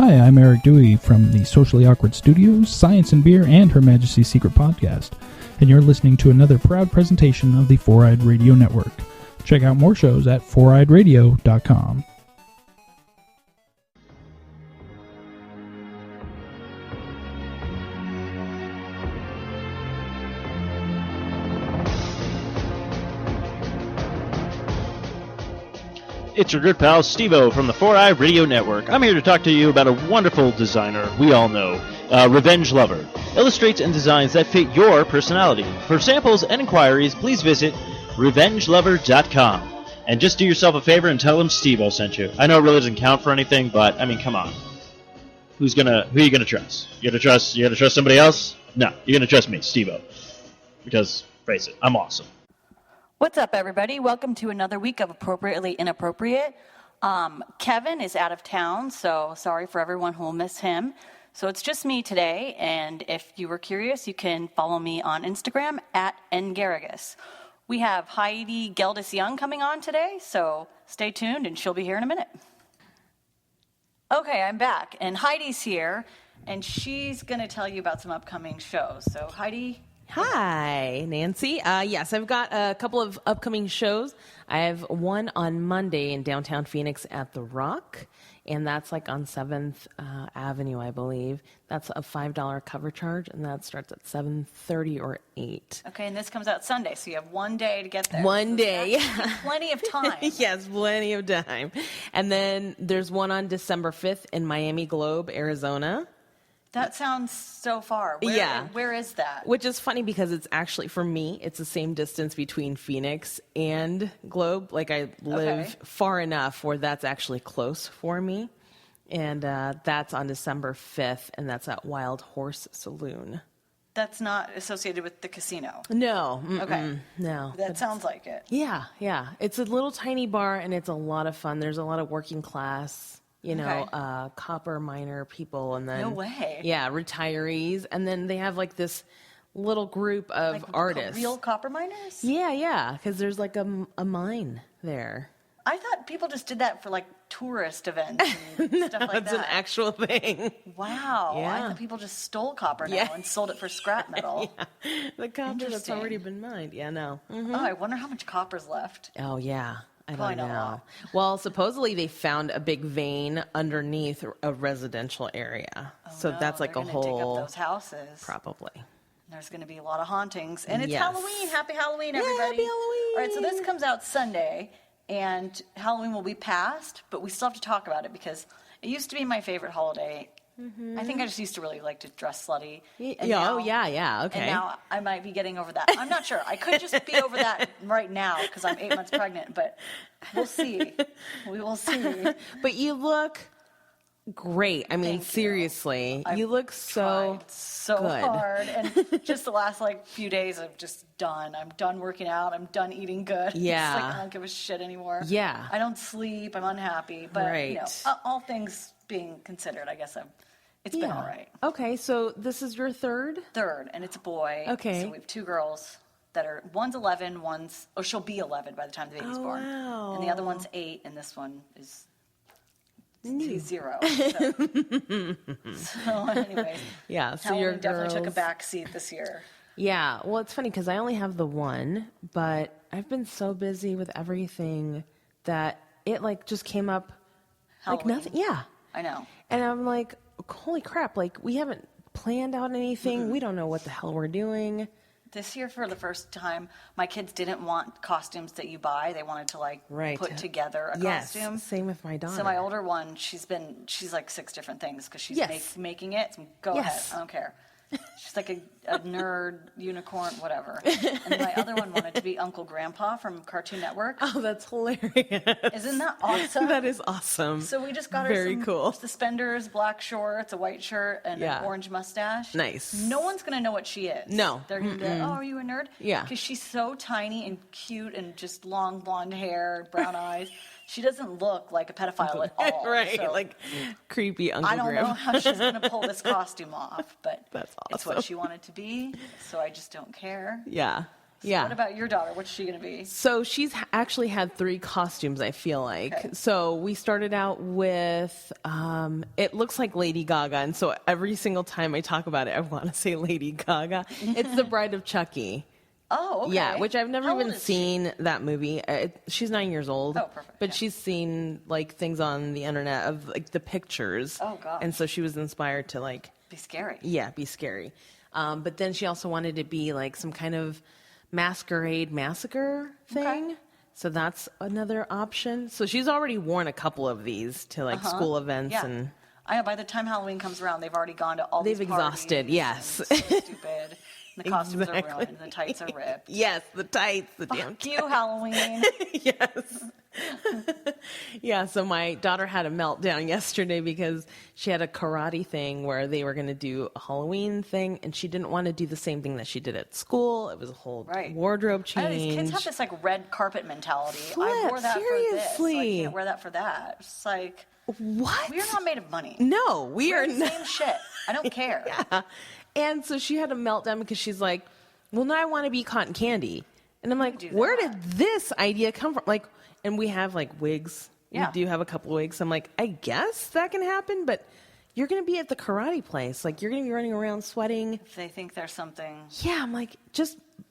Hi, I'm Eric Dewey from the Socially Awkward Studios, Science and Beer, and Her Majesty's Secret Podcast, and you're listening to another proud presentation of the Four-Eyed Radio Network. Check out more shows at foureyedradio.com. It's your good pal, Steve-O from the 4-Eye Radio Network. I'm here to talk to you about a wonderful designer we all know, Revenge Lover. Illustrates and designs that fit your personality. For samples and inquiries, please visit revengelover.com. And just do yourself a favor and tell him Steve-O sent you. I know it really doesn't count for anything, but, I mean, come on. Who are you gonna trust? You gonna trust somebody else? No, you're gonna trust me, Steve-O. Because, face it, I'm awesome. What's up, everybody? Welcome to another week of Appropriately Inappropriate. Kevin is out of town, so sorry for everyone who will miss him. So it's just me today, and if you were curious, you can follow me on Instagram at @ngaragus. We have Heidi Geldis-Young coming on today, so stay tuned, and she'll be here in a minute. Okay, I'm back, and Heidi's here, and she's going to tell you about some upcoming shows. So, Heidi... Hi, Nancy. Yes, I've got a couple of upcoming shows. I have one on Monday in downtown Phoenix at The Rock, and that's like on 7th Avenue, I believe. That's a $5 cover charge, and that starts at 7:30 or 8. Okay, and this comes out Sunday, so you have one day to get there. One day, yeah. Plenty of time. Yes, plenty of time. And then there's one on December 5th in Miami Globe, Arizona. That sounds so far. Where is that? Which is funny because it's actually, for me, it's the same distance between Phoenix and Globe. Like, I live far enough where that's actually close for me. And that's on December 5th, and that's at Wild Horse Saloon. That's not associated with the casino? No. Okay. No. That sounds like it. Yeah. It's a little tiny bar, and it's a lot of fun. There's a lot of working class... copper miner people, and then no way. Yeah, retirees, and then they have like this little group of like artists. Real copper miners? Yeah, because there's like a mine there. I thought people just did that for like tourist events and stuff like that. It's an actual thing. Wow. Yeah. I thought people just stole copper now and sold it for scrap metal. Yeah. The copper that's already been mined. Yeah, no. Mm-hmm. Oh, I wonder how much copper's left. Oh, yeah. I Probably don't not a know. lot. Well, supposedly they found a big vein underneath a residential area. That's like a whole... dig up those houses. Probably. There's going to be a lot of hauntings. And it's Yes. Halloween. Happy Halloween, everybody. Yeah, happy Halloween. All right, so this comes out Sunday, and Halloween will be past, but we still have to talk about it because it used to be my favorite holiday. Mm-hmm. I think I just used to really like to dress slutty. Okay. And now I might be getting over that. I'm not sure. I could just be over that right now because I'm 8 months pregnant, but we'll see. We will see. But you look great. I mean, seriously, you look so good. Hard. And just the last few days, I'm just done. I'm done working out. I'm done eating good. Yeah. It's I don't give a shit anymore. Yeah. I don't sleep. I'm unhappy. But all things being considered, I guess it's been all right. Okay, so this is your third? Third, and it's a boy. Okay. So we have two girls that are, one's 11, she'll be 11 by the time the baby's born. Wow. And the other one's 8, and this one is... He's 0. So anyways. Yeah, so Halloween your definitely took a girls... back seat this year. Yeah, well, it's funny because I only have the one, but I've been so busy with everything that it just came up Halloween. like nothing. Yeah. I know. And I'm like, holy crap, we haven't planned out anything. Mm-hmm. We don't know what the hell we're doing. This year, for the first time, my kids didn't want costumes that you buy. They wanted to put together a costume. Same with my daughter. So my older one, she's like 6 different things because she's making it. So go ahead, I don't care. She's like a nerd, unicorn, whatever. And my other one wanted to be Uncle Grandpa from Cartoon Network. Oh, that's hilarious. Isn't that awesome? That is awesome. So we just got her some cool suspenders, black shorts, a white shirt, and an orange mustache. Nice. No one's going to know what she is. No. They're going to be like, oh, are you a nerd? Yeah. Because she's so tiny and cute and just long blonde hair, brown eyes. She doesn't look like a pedophile at all. Right, so creepy Uncle I don't Grandpa. know how she's going to pull this costume off, but that's awesome. It's what she wanted to be, so I just don't care. Yeah. Yeah. What about your daughter? What's she going to be? So she's actually had 3 costumes, I feel like. Okay. So we started out with, it looks like Lady Gaga. And so every single time I talk about it, I want to say Lady Gaga. It's The Bride of Chucky. Oh, okay. Yeah, which I've never How old even is seen that movie. She's 9 years old. Oh, perfect, But yeah. she's seen like things on the internet of like the pictures. Oh, gosh. And so she was inspired to like, Be scary. yeah, be scary. But then she also wanted to be like some kind of masquerade massacre thing. Okay. So that's another option. So she's already worn a couple of these to like school events Yeah. and I know by the time Halloween comes around, they've already gone to all They've these exhausted, parties, yes. and it's so stupid. And the costumes Exactly. are ruined, and the tights are ripped. yes, the tights, the damn Fuck you, Halloween. yes. Yeah, so my daughter had a meltdown yesterday because she had a karate thing where they were going to do a Halloween thing, and she didn't want to do the same thing that she did at school. It was a whole Right. wardrobe I know, change. these kids have this like red carpet mentality. I Flip, wore that for this, so I seriously. can't wear that for that. It's like What? we are not made of money. No, we We're are the not. same shit. I don't care. Yeah. And so she had a meltdown because she's like, well, now I want to be cotton candy. And I'm like, do where that. did this idea come from? Like, and we have like wigs. Yeah. We do have a couple of wigs. I'm like, I guess that can happen, but you're going to be at the karate place. Like, you're going to be running around sweating. If they think there's something. Yeah, I'm like,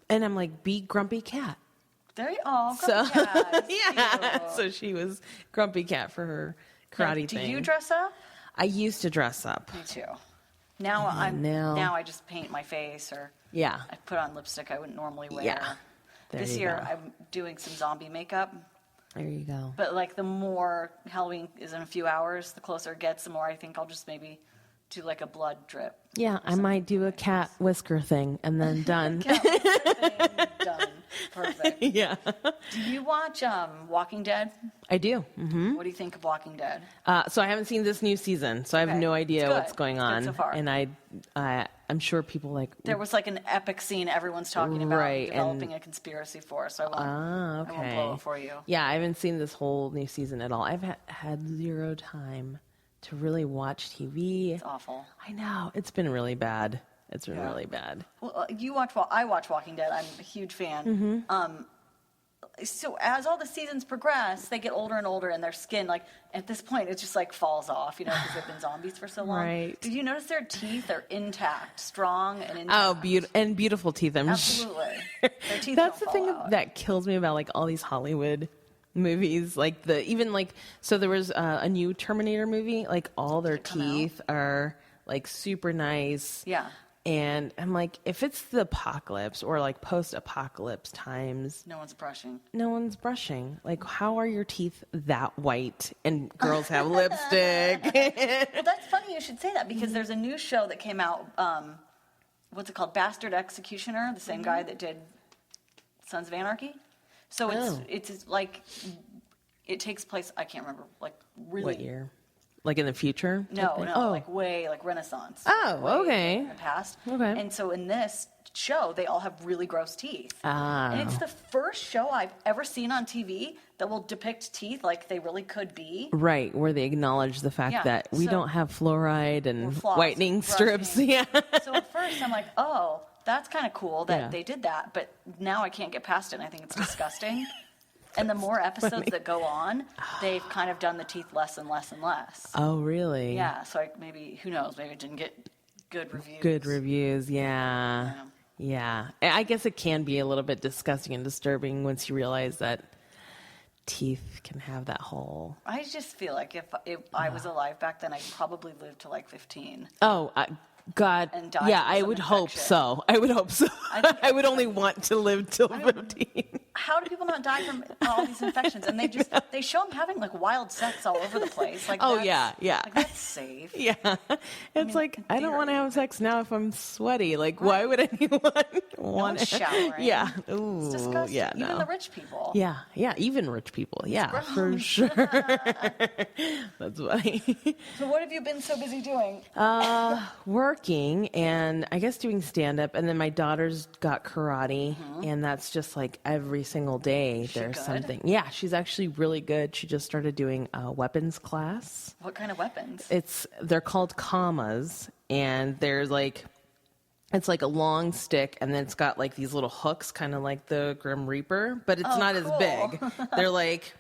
and I'm like, be grumpy cat. There you are. So, yeah. So she was grumpy cat for her karate Do thing. you dress up? I used to dress up. Me too. Now now- I just paint my face or Yeah. I put on lipstick I wouldn't normally wear. Yeah. There This you year go. I'm doing some zombie makeup. There you go. But like the more Halloween is in a few hours, the closer it gets, the more I think I'll just maybe do like a blood drip. Yeah, I might do a cat whisker thing and then done. Done. Perfect. Yeah. Do you watch Walking Dead? I do. Hmm. What do you think of Walking Dead? So I haven't seen this new season, so I have Okay. no idea It's good. what's going It's good on. so far. And I'm sure people like. There was like an epic scene everyone's talking about Right, developing a conspiracy for, so I won't, I won't okay. blow it for you. Yeah, I haven't seen this whole new season at all. I've had zero time to really watch TV. It's awful. I know it's been really bad. It's been Yeah. really bad. Well, I watch Walking Dead. I'm a huge fan. So as all the seasons progress, they get older and older, and their skin, like at this point, it just like falls off, because they've been zombies for so long. Right. Did you notice their teeth are intact, strong and intact? Oh, beautiful teeth. I'm Absolutely. Their teeth That's don't the thing fall out. that kills me about like all these Hollywood movies. Like so there was a new Terminator movie. Like all their come out? teeth are like super nice. Yeah. And I'm like, if it's the apocalypse or like post-apocalypse times, No one's brushing. no one's brushing. Like, how are your teeth that white and girls have lipstick? Well, that's funny you should say that because there's a new show that came out. What's it called? Bastard Executioner, the same guy that did Sons of Anarchy. So it's like it takes place. I can't remember like really What year? Like in the future? type thing? Oh. like way like Renaissance. Oh, Way okay. in the past. Okay. And so in this show, they all have really gross teeth. Ah. And it's the first show I've ever seen on TV that will depict teeth like they really could be. Right, where they acknowledge the fact Yeah, that we so- don't have fluoride Or and floss, whitening strips. brushing. Yeah. So at first I'm like, oh, that's kind of cool that Yeah. they did that. But now I can't get past it. And I think it's disgusting. And the more episodes that go on, they've kind of done the teeth less and less and less. Oh, really? Yeah, so who knows, maybe it didn't get good reviews. Good reviews, yeah. Yeah. Yeah. I guess it can be a little bit disgusting and disturbing once you realize that teeth can have that whole. I just feel like if I was alive back then, I'd probably live to like 15. Oh, God. And die Yeah, from I some would hope infection. so. I would hope so. think- I would only want to live till 15. How do people not die from all these infections? And they show them having like wild sex all over the place. Like, Oh, that's- yeah. Like that's safe. Yeah. It's like, I don't want to have sex now if I'm sweaty. Like, why would anyone want one's showering. Yeah. Ooh, It's disgusting. yeah, Even no. the rich people. Yeah, yeah, even rich people. Yeah, for sure. That's funny. So what have you been so busy doing? Working and I guess doing stand up, and then my daughter's got karate, and that's just like every single day there's good? something. Yeah, she's actually really good. She just started doing a weapons class. What kind of weapons? They're called commas, and there's like It's like a long stick, and then it's got like these little hooks, kind of like the Grim Reaper, but it's not cool. as big. They're like,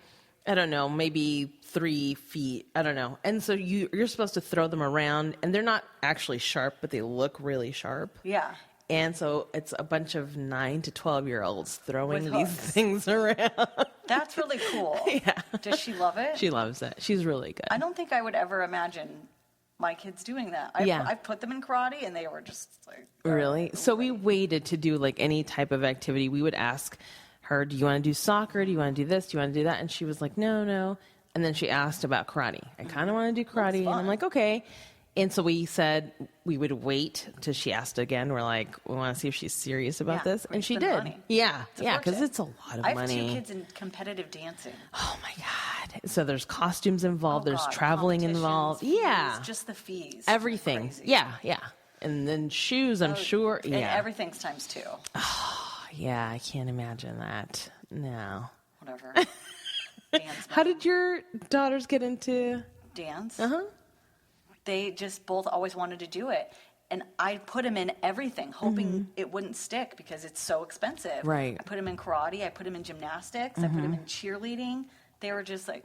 I don't know, maybe 3 feet. I don't know. And so you're supposed to throw them around, and they're not actually sharp, but they look really sharp. Yeah. And so it's a bunch of 9 to 12-year-olds throwing With these hooks. things around. That's really cool. Yeah. Does she love it? She loves it. She's really good. I don't think I would ever imagine my kids doing that. I put them in karate, and they were just like... Really? So we waited to do like any type of activity. We would ask her, do you want to do soccer? Do you want to do this? Do you want to do that? And she was like, no. And then she asked about karate. I kind of want to do karate. And I'm like, okay. And so we said we would wait till she asked again. We're like, we want to see if she's serious about this. And she did. Money. Yeah. It's Yeah. worth Because it. it's a lot of I have money. 2 kids in competitive dancing. Oh my God. So there's costumes involved. Oh, There's God, traveling involved. competitions, Yeah. fees, just the fees. Everything. Crazy. Yeah. And then shoes, I'm sure. And Yeah. everything's times 2. Yeah. I can't imagine that. No. Whatever. Dance. How did your daughters get into dance? Uh-huh. They just both always wanted to do it. And I put them in everything, hoping it wouldn't stick because it's so expensive. Right. I put them in karate. I put them in gymnastics. I put them in cheerleading. They were just like,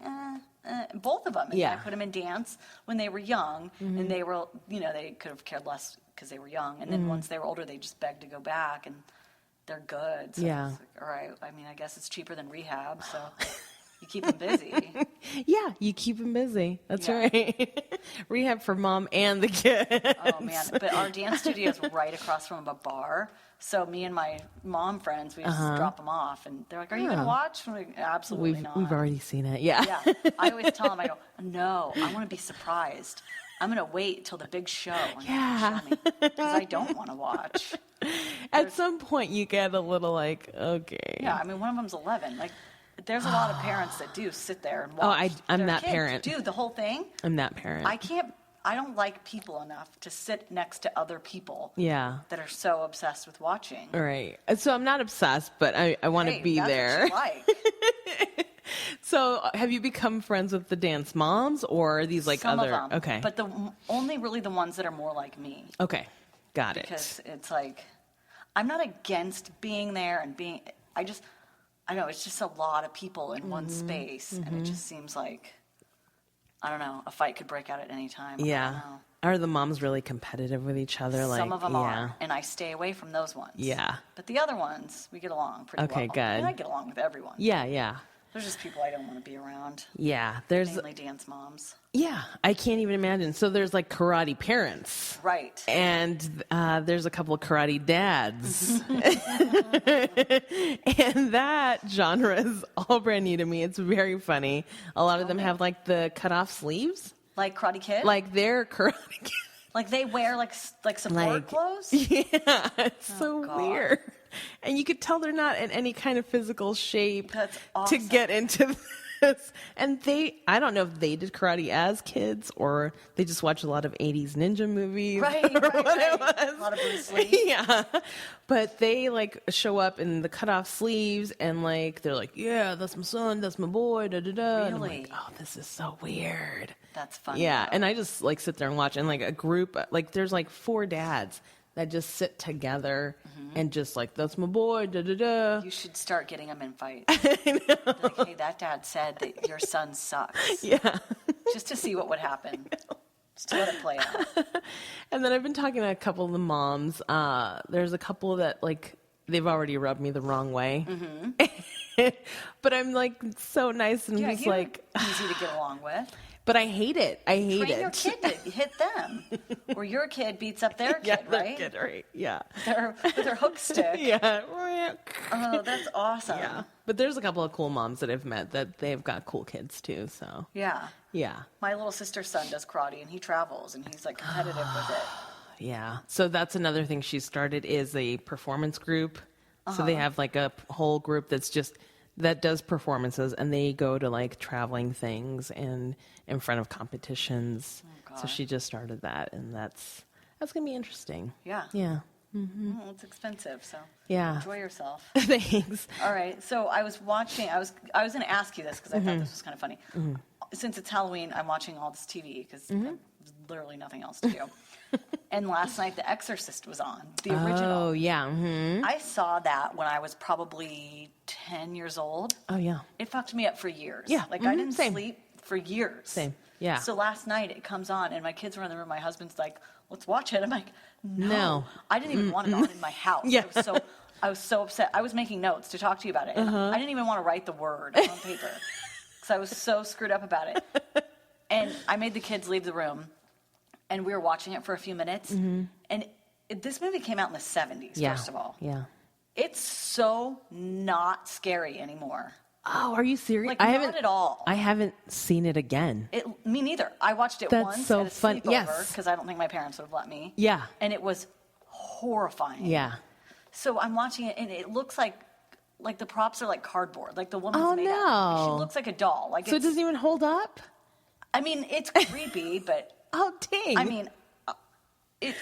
both of them. And Yeah. I put them in dance when they were young. And they were, they could have cared less because they were young. And then once they were older, they just begged to go back. And they're good. So Yeah. it's like, all right. I mean, I guess it's cheaper than rehab. So you keep them busy. Yeah, you keep them busy. That's Yeah. right. Rehab for mom and the kid. Oh man! But our dance studio is right across from a bar, so me and my mom friends we just drop them off, and they're like, "Are you gonna watch?" I'm like, absolutely not. We've already seen it. Yeah. Yeah, I always tell them, I go, "No, I want to be surprised. I'm gonna wait till the big show and Yeah. show me because I don't want to watch." At some point, you get a little like, okay. Yeah, I mean, one of them's 11. Like, there's a lot of parents that do sit there and watch. Oh, I'm their that kids parent. do the whole thing. I'm that parent. I don't like people enough to sit next to other people. Yeah. That are so obsessed with watching. All right. So I'm not obsessed, but I want to be that's there. What you like. So have you become friends with the dance moms or are these like Some other? of them, Okay. but only really the ones that are more like me. Okay. Got Because it's like, I'm not against being there and being. I know it's just a lot of people in one space, and it just seems like, I don't know, a fight could break out at any time. Yeah. I don't know. Are the moms really competitive with each other? Some of them yeah. are, and I stay away from those ones. Yeah. But the other ones, we get along pretty well. Okay, good. And I get along with everyone. Yeah. There's just people I don't want to be around. Yeah. There's Mainly dance moms. Yeah, I can't even imagine. So there's like karate parents. Right. And there's a couple of karate dads. And that genre is all brand new to me. It's very funny. A lot of them have like the cut off sleeves. Like Karate Kid? Like they're karate kids. Like they wear like support clothes? Yeah, it's so God. weird. And you could tell they're not in any kind of physical shape That's to awesome. get into this. And I don't know if they did karate as kids or they just watched a lot of 80s ninja movies. Right. It was. A lot of Bruce Lee. Yeah. But they like show up in the cut off sleeves and like, they're like, yeah, that's my son, that's my boy, da da da. And I'm Really? like, oh, this is so weird. That's funny. Yeah, though. and I just like sit there and watch, and like a group, like there's like 4 dads that just sit together and just like that's my boy, da da da. You should start getting them in fights. Like, hey, that dad said that your son sucks. Yeah, Just to see what would happen. Just to let it play out. and then I've been talking to a couple of the moms. There's a couple that like they've already rubbed me the wrong way, but I'm like so nice and Yeah, just you're like. easy to get along with. But I hate it. I hate Train it. your kid to hit them. Or your kid beats up their kid, yeah, right? Kid, right? Yeah. With their hook stick. Yeah. Oh, that's awesome. Yeah. But there's a couple of cool moms that I've met that they've got cool kids too. So Yeah. yeah. My little sister's son does karate and he travels and he's like competitive with it. Yeah. So that's another thing she started is a performance group. So they have like a whole group that does performances and they go to like traveling things and in front of competitions. So she just started that and that's going to be interesting. Yeah. Yeah. Well, it's expensive, so Yeah. enjoy yourself. Thanks. All right, so I was watching. I was going to ask you this because I thought this was kind of funny. Since it's Halloween, I'm watching all this TV because there's literally nothing else to do. And last night, The Exorcist was on, the original. Oh, yeah. Mm-hmm. I saw that when I was probably 10 years old. Oh, yeah. It fucked me up for years. Yeah. Like, I didn't Same. sleep for years. Same. Yeah. So last night, it comes on, and my kids were in the room. My husband's like, let's watch it. I'm like, No. I didn't even want it on in my house. Yeah. I was so upset. I was making notes to talk to you about it. And I didn't even want to write the word on paper because I was so screwed up about it. And I made the kids leave the room, and we were watching it for a few minutes. And this movie came out in the 70s, Yeah. first of all. Yeah. It's so not scary anymore. Oh, are you serious? Like, not at all. I haven't seen it again. Me neither. I watched it That's once so at a fun. sleepover Yes. because I don't think my parents would have let me. Yeah. And it was horrifying. Yeah. So I'm watching it, and it looks like the props are like cardboard. Like the woman's Oh, made out. She no. looks like a doll. Like So it doesn't even hold up? I mean, it's creepy, but Oh, dang. I mean,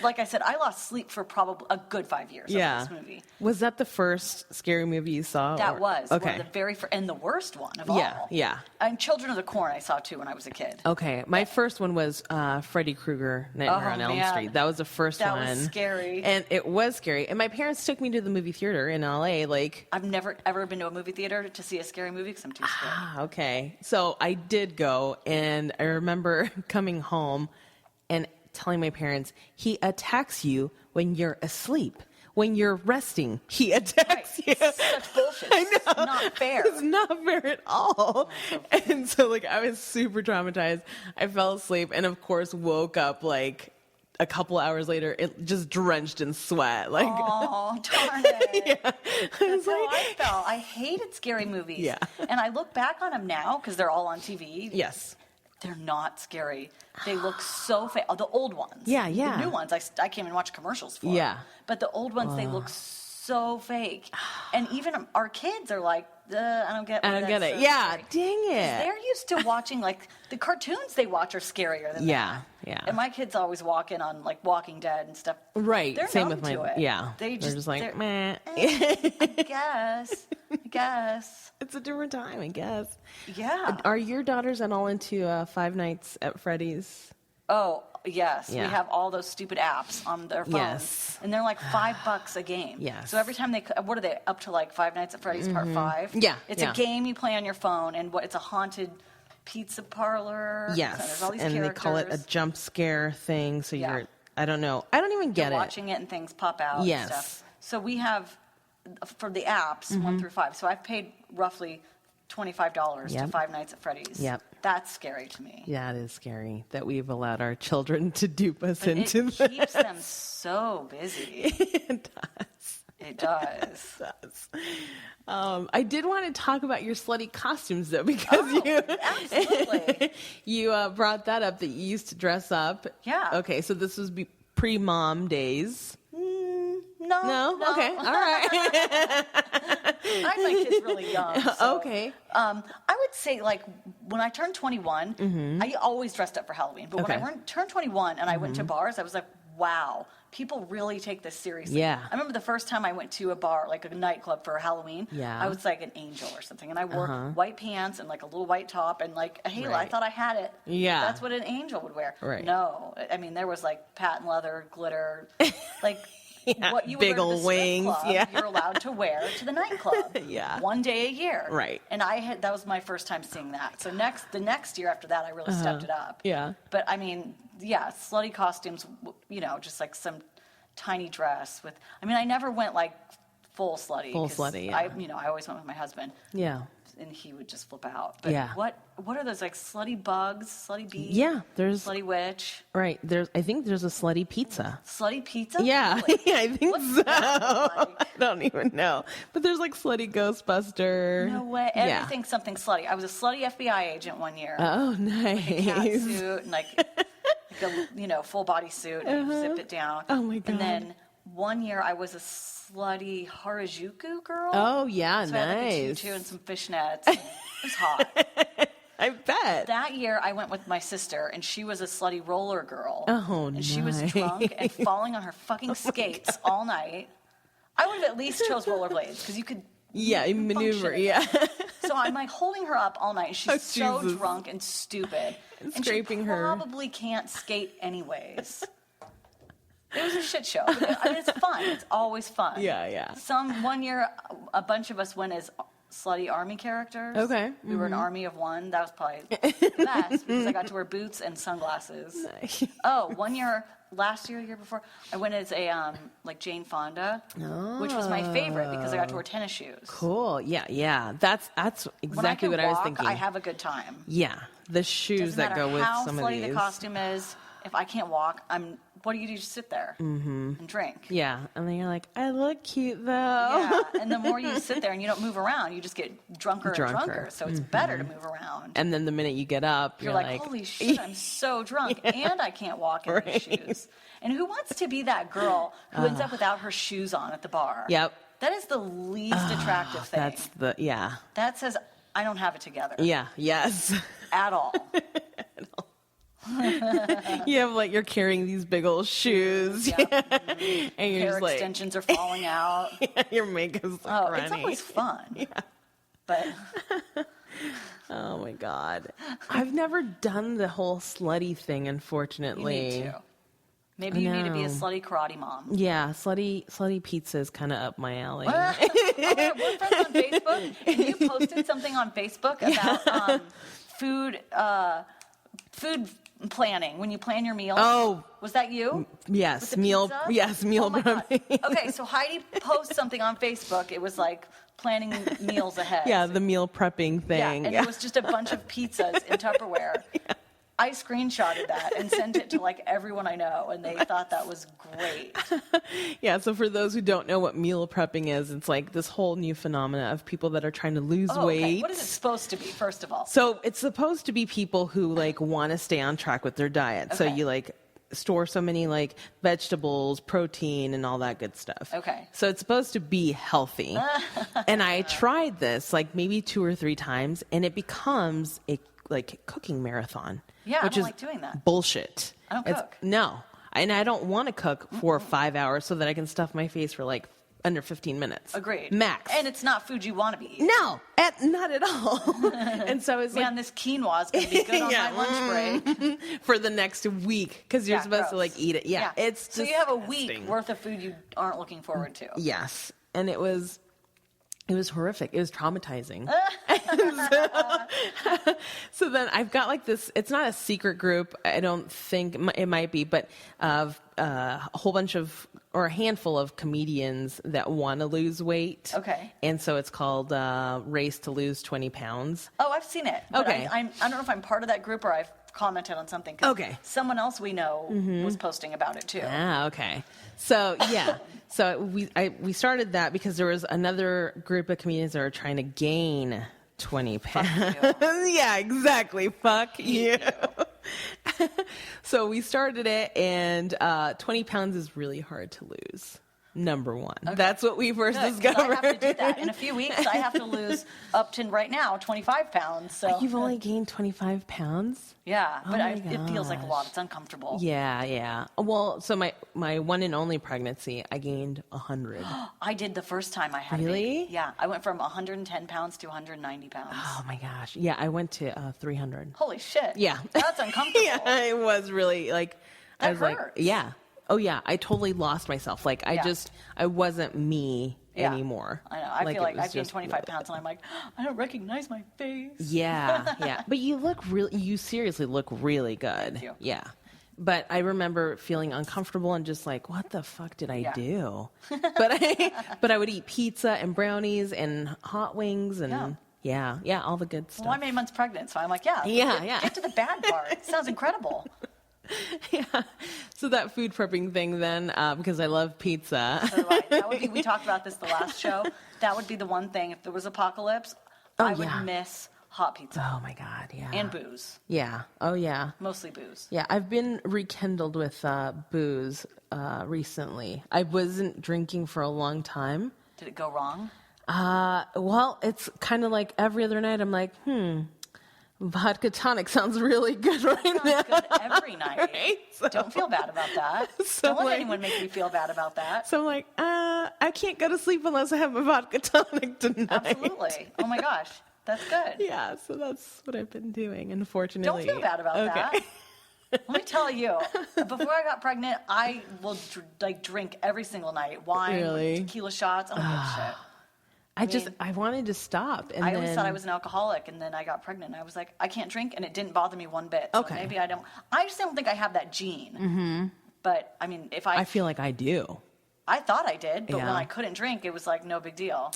like I said, I lost sleep for probably a good 5 years Yeah. over this movie. Was that the first scary movie you saw? That or- was Okay. one of the very first, and the worst one of Yeah, all. yeah. And Children of the Corn I saw too when I was a kid. Okay. My first one was Freddy Krueger, Nightmare Oh, on Elm man. Street. That was the first That one. was scary. And it was scary. And my parents took me to the movie theater in LA. Like, I've never ever been to a movie theater to see a scary movie because I'm too scared. okay. So I did go, and I remember coming home and telling my parents, he attacks you when you're asleep. When you're resting, he attacks you. Such bullshit. I know. It's not fair. It's not fair at all. And so, like, I was super traumatized. I fell asleep and, of course, woke up, like, a couple hours later, it just drenched in sweat. Like, Oh, darn it. yeah. That's how I felt. I hated scary movies. Yeah. And I look back on them now because they're all on TV. Yes. They're not scary. They look so fake. Oh, the old ones. Yeah, yeah. The new ones, I can't even watch commercials for. Yeah. But the old ones, they look so fake. And even our kids are like, I don't get I don't get that's it. so Yeah. scary." Dang it. They're used to watching, like, the cartoons they watch are scarier than Yeah. that. Yeah. And my kids always walk in on, like, Walking Dead and stuff. Right. They're Same numb with my, to it. yeah. They're just like, they're- meh. I guess. It's a different time, I guess. Yeah. Are your daughters at all into Five Nights at Freddy's? Oh, yes. Yeah. We have all those stupid apps on their phones. Yes. And they're like $5 a game. Yes. So every time what are they, up to like Five Nights at Freddy's Part 5? Yeah, It's yeah. a game you play on your phone, and it's a haunted pizza parlor. So Yes. there's all these And characters. they call it a jump scare thing. So Yeah. you're, I don't know. I don't even get You're it. watching it and things pop out Yes. and stuff. So we have, for the apps, 1 through 5. So I've paid roughly $25 to Yep. Five Nights at Freddy's. Yep. That's scary to me. Yeah, it is scary that we've allowed our children to dupe us But into it keeps them so busy. It does. It does. It does. I did want to talk about your slutty costumes though, because Absolutely. you brought that up that you used to dress up. Yeah. Okay, so this was pre-mom days. No. Okay. All right. I have my kids really young. So, Okay. I would say, like, when I turned 21, I always dressed up for Halloween. But when Okay. I turned 21 and I went to bars, I was like, wow, people really take this seriously. Yeah. I remember the first time I went to a bar, like a nightclub for Halloween, Yeah. I was like an angel or something. And I wore white pants and like a little white top and like a halo. I Right. thought I had it. Yeah. That's what an angel would wear. Right. No. I mean, there was like patent leather, glitter, like... Yeah, What you big would wear to the ol' strip wings, club, yeah. you're allowed to wear to the nightclub. Yeah. One day a year. Right. And that was my first time seeing that. So the next year after that, I really stepped it up. Yeah. But I mean, yeah, slutty costumes, just like some tiny dress with, I mean, I never went like full slutty. Full 'cause slutty, yeah. I always went with my husband. Yeah. And he would just flip out. But Yeah. what are those, like, slutty bugs, slutty bee? Yeah, there's Slutty witch? right. I think there's a slutty pizza. Slutty pizza? Yeah, Really? yeah, I think What's so. that like? I don't even know. But there's like slutty Ghostbuster. No way. Yeah. Everything's something slutty. I was a slutty FBI agent one year. Oh, nice. Cat suit and like a full body suit and you zip it down. Oh, my God. And then one year I was a slutty Harajuku girl. Oh, yeah, So I had like a nice. tutu and some fishnets. It was hot. I bet. That year, I went with my sister, and she was a slutty roller girl. Oh, and she was drunk and falling on her fucking skates all night. I would have at least chose rollerblades because you could maneuver, function. So I'm like holding her up all night. She's so Jesus. drunk and stupid. And scraping she her. probably can't skate anyways. It was a shit show. But it's fun. It's always fun. Yeah. One year, a bunch of us went as slutty army characters. Okay. We were an army of one. That was probably the best because I got to wear boots and sunglasses. Nice. Oh, last year, the year before, I went as a like Jane Fonda, which was my favorite because I got to wear tennis shoes. Cool. Yeah. That's exactly what I was thinking. I have a good time. Yeah. The shoes Doesn't that matter go with how some of slutty these. the costume is. If I can't walk, what do? You just sit there and drink. Yeah. And then you're like, I look cute though. Yeah, and the more you sit there and you don't move around, you just get drunker and drunker. So it's better to move around. And then the minute you get up, you're like, holy shit, I'm so drunk and I can't walk in these shoes. And who wants to be that girl who ends up without her shoes on at the bar? Yep. That is the least attractive thing. That says I don't have it together. Yeah. Yes. At all. You have like you're carrying these big old shoes, and you're Hair just like extensions are falling out. your makeup's running. It's always fun. Yeah. But oh my god, I've never done the whole slutty thing, unfortunately. you need to. Maybe you need to be a slutty karate mom. Yeah, slutty pizza is kind of up my alley. We're friends on Facebook, and you posted something on Facebook about food planning when you plan your meals. Oh, was that you? Yes, With the meal. pizza? Yes, meal Oh my God. prepping. Okay, so Heidi posts something on Facebook. It was like planning meals ahead. Yeah, the meal prepping thing. Yeah, and it was just a bunch of pizzas in Tupperware. Yeah. I screenshotted that and sent it to like everyone I know, and they thought that was great. Yeah, so for those who don't know what meal prepping is, it's like this whole new phenomena of people that are trying to lose weight. Okay. What is it supposed to be, first of all? So it's supposed to be people who like want to stay on track with their diet. Okay. So you like store so many like vegetables, protein, and all that good stuff. Okay. So it's supposed to be healthy. And I tried this like maybe 2 or 3 times, and it becomes a like cooking marathon. Yeah, which I don't is like doing that. Bullshit. I don't cook. No. And I don't want to cook for 5 hours so that I can stuff my face for like under 15 minutes. Agreed. Max. And it's not food you want to be eating. No, not at all. And so it's Man, this quinoa is going to be good on my lunch break. For the next week, because you're supposed to like eat it. Yeah. It's so you have a week worth of food you aren't looking forward to. Yes. And it was horrific. It was traumatizing. So then I've got like this, it's not a secret group. I don't think it might be, but of a whole bunch of, or a handful of comedians that want to lose weight. Okay. And so it's called Race to Lose 20 Pounds. Oh, I've seen it. But Okay. I don't know if I'm part of that group or I've commented on something. Okay. Someone else we know was posting about it too. Ah, okay. So yeah, so we started that because there was another group of comedians that were trying to gain 20 pounds. Yeah, exactly. Fuck you. So we started it, and 20 pounds is really hard to lose. Number one. Okay. That's what we first discovered. I have to do that. In a few weeks, I have to lose up to right now 25 pounds. So You've only gained 25 pounds? Yeah, but it feels like a lot. It's uncomfortable. Yeah. Well, so my one and only pregnancy, I gained 100. I did the first time I had a baby. Yeah, I went from 110 pounds to 190 pounds. Oh my gosh. Yeah, I went to 300. Holy shit. Yeah. That's uncomfortable. Yeah, it was really like, that I was hurts. like, yeah. Oh yeah, I totally lost myself. Like I wasn't me anymore. I know. I feel like I've gained 25 pounds and I'm like, I don't recognize my face. Yeah. But you seriously look really good. Thank you. Yeah. But I remember feeling uncomfortable and just like, what the fuck did I do? But I would eat pizza and brownies and hot wings and yeah, all the good stuff. Well, I'm 8 months pregnant, so I'm like, get to the bad part. It sounds incredible. Yeah. So that food prepping thing then, because I love pizza. So do I. That would be, we talked about this the last show. That would be the one thing. If there was apocalypse, I would miss hot pizza. Oh my God, yeah. And booze. Yeah. Oh yeah. Mostly booze. Yeah, I've been rekindled with booze recently. I wasn't drinking for a long time. Did it go wrong? Well, it's kind of like every other night I'm like, Vodka tonic sounds really good right now. Sounds good every night. Right? So- Don't feel bad about that. So, Don't let like- anyone make me feel bad about that. So I'm like, I can't go to sleep unless I have a vodka tonic tonight. Absolutely. Oh my gosh. That's good. Yeah, so that's what I've been doing, unfortunately. Don't feel bad about that. Let me tell you, before I got pregnant, I will drink every single night. Wine, Really? tequila shots. I don't give a shit. I wanted to stop. And I always then, thought I was an alcoholic, and then I got pregnant, and I was like, I can't drink, and it didn't bother me one bit. So Okay. maybe I don't. I just don't think I have that gene. Mm-hmm. But, I mean, if I feel like I do. I thought I did, but Yeah. when I couldn't drink, it was like no big deal.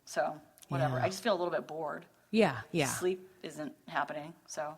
So, whatever. Yeah. I just feel a little bit bored. Yeah, yeah. Sleep isn't happening, so.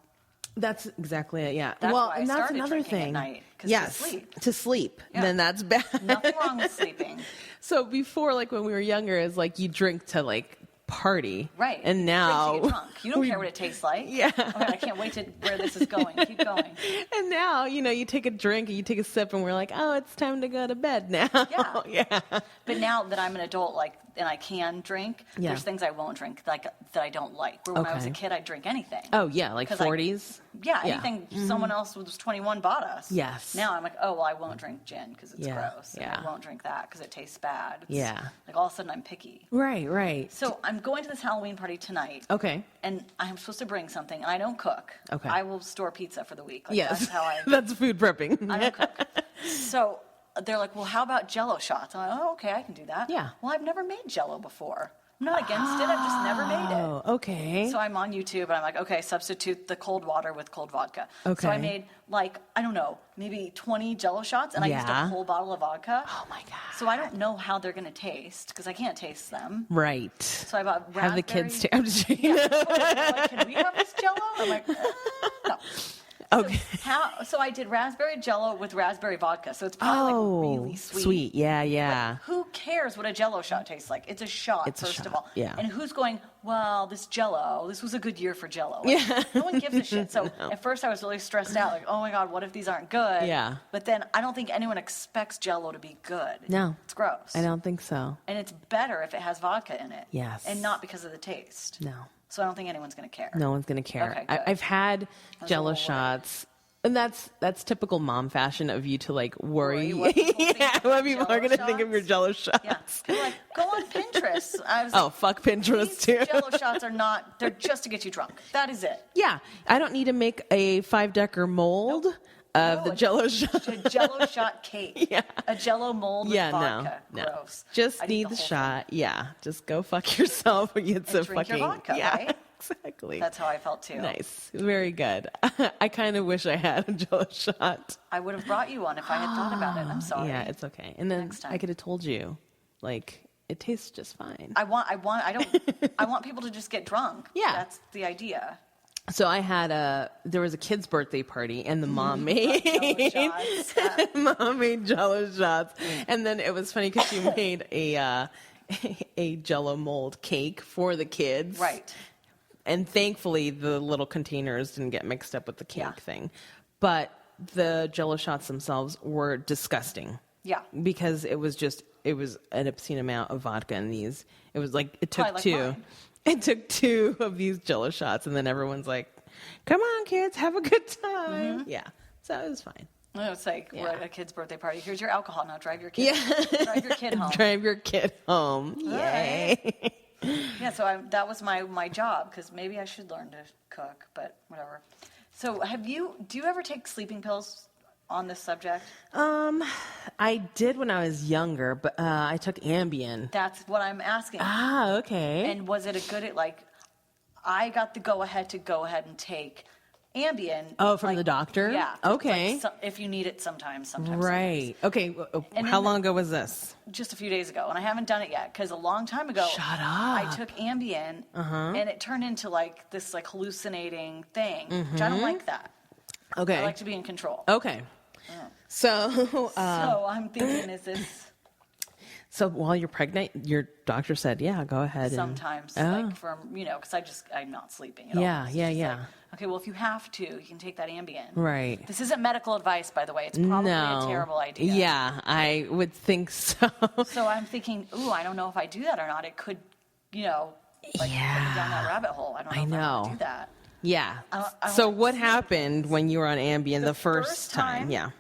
That's exactly it, yeah. That's well, why I and that's started another drinking at thing. night, 'cause to yes, sleep. to sleep. Yeah. Then that's bad. Nothing wrong with sleeping. So before, like when we were younger, is like you drink to like party, Right. And now Drink to get drunk. You don't care what it tastes like. Yeah. Oh, God, I can't wait to where this is going. Keep going. And now, you take a drink and you take a sip and we're like, oh, it's time to go to bed now. Yeah. Yeah. But now that I'm an adult, and I can drink, Yeah. there's things I won't drink, that I don't like. Where when I was a Okay. kid, I'd drink anything. Oh, yeah, like 'Cause 40s. Yeah, anything someone else who was 21 bought us. Yes. Now I'm like, oh, well, I won't drink gin because it's Yeah, gross. And yeah. I won't drink that because it tastes bad. It's Yeah. Like all of a sudden I'm picky. Right, right. So I'm going to this Halloween party tonight. Okay. And I'm supposed to bring something, and I don't cook. Okay. I will store pizza for the week. Like, Yes. That's how I. That's food prepping. I don't cook. So they're like, well, how about Jello shots? I'm like, oh, okay, I can do that. Yeah. Well, I've never made Jello before. I'm not against it. I've just never made it. Oh, okay. So I'm on YouTube, and I'm like, okay, substitute the cold water with cold vodka. So I Okay. made, I don't know, maybe 20 Jello shots, and I used Yeah. a whole bottle of vodka. Oh, my God. So I don't know how they're going to taste, because I can't taste them. Right. So I bought raspberry. Have the kids I'm just kidding. They're like, can we have this Jello? I'm like, no. Okay. So I did raspberry Jello with raspberry vodka. So it's probably like really sweet. Yeah, yeah. Who cares what a Jello shot tastes like? It's a shot, It's a first of shot, all. yeah. And who's going, well, this Jello, this was a good year for Jello. Like, no one gives a shit. So at first I was really stressed out, like, oh my God, what if these aren't good? Yeah. But then I don't think anyone expects Jello to be good. No. It's gross. I don't think so. And it's better if it has vodka in it. Yes. And not because of the taste. No. So I don't think anyone's going to care. No one's going to care. Okay, good. I've had was a Jello little shots. And that's typical mom fashion of you to like worry. What people think Yeah, of what people are Jell-O going to think of your shots? Jello shots. Yeah. People are like, go on Pinterest. I was Oh, like, fuck Pinterest these too. Jello shots are not, they're just to get you drunk. That is it. Yeah, I don't need to make a 5-decker mold of No, the a- Jello shot. A Jello shot cake. Yeah. A Jello mold Yeah, with vodka. no. Gross. Just I'd eat need the whole shot. Yeah, just go fuck yourself and get some drink your fucking vodka, yeah. right? Exactly. thing. That's how I felt too. Nice. Very good. I kind of wish I had a Jello shot. I would have brought you one if I had thought about it. I'm sorry. Yeah, it's okay. And then Next time. I could have told you, like, it tastes just fine. I want people to just get drunk. Yeah. That's the idea. So I had there was a kid's birthday party, and the mom made Jello shots. mom made Jello shots, and then it was funny because she made a Jello mold cake for the kids, Right. And thankfully, the little containers didn't get mixed up with the cake Yeah. thing, but the Jello shots themselves were disgusting. Yeah. Because it was an obscene amount of vodka in these. It was like it took Probably like two. mine. It took 2 of these Jello shots, and then everyone's like, "Come on, kids, have a good time." Mm-hmm. Yeah, so it was fine. It's like we're Yeah. at a kid's birthday party. Here's your alcohol. Now drive your kid. Yeah, Drive your kid home. Drive your kid home. right. Yay! Yeah, so that was my job, because maybe I should learn to cook, but whatever. So do you ever take sleeping pills on this subject? I did when I was younger, but I took Ambien. That's what I'm asking. Ah, okay. And was it a good, I got the go ahead and take Ambien. Oh, from the doctor? Yeah. Okay. If you need it sometimes. Right. Okay. And How then long ago was this? Just a few days ago, and I haven't done it yet, because a long time ago, Shut I up. took Ambien, and it turned into this hallucinating thing, which I Mm-hmm. don't like that. Okay. I like to be in control. Okay. So, So I'm thinking, is this so while you're pregnant, your doctor said, "Yeah, go ahead." sometimes Oh. because I'm not sleeping at all. Yeah, It's yeah, just yeah. like, okay, well, if you have to, you can take that Ambien. Right. This isn't medical advice, by the way. It's probably No. a terrible idea. Yeah, I would think so. So I'm thinking, I don't know if I do that or not. It could, put me down that rabbit hole. I don't know I if I know. want to do that. Yeah. I So want what to- happened when you were on Ambien the first time? Yeah.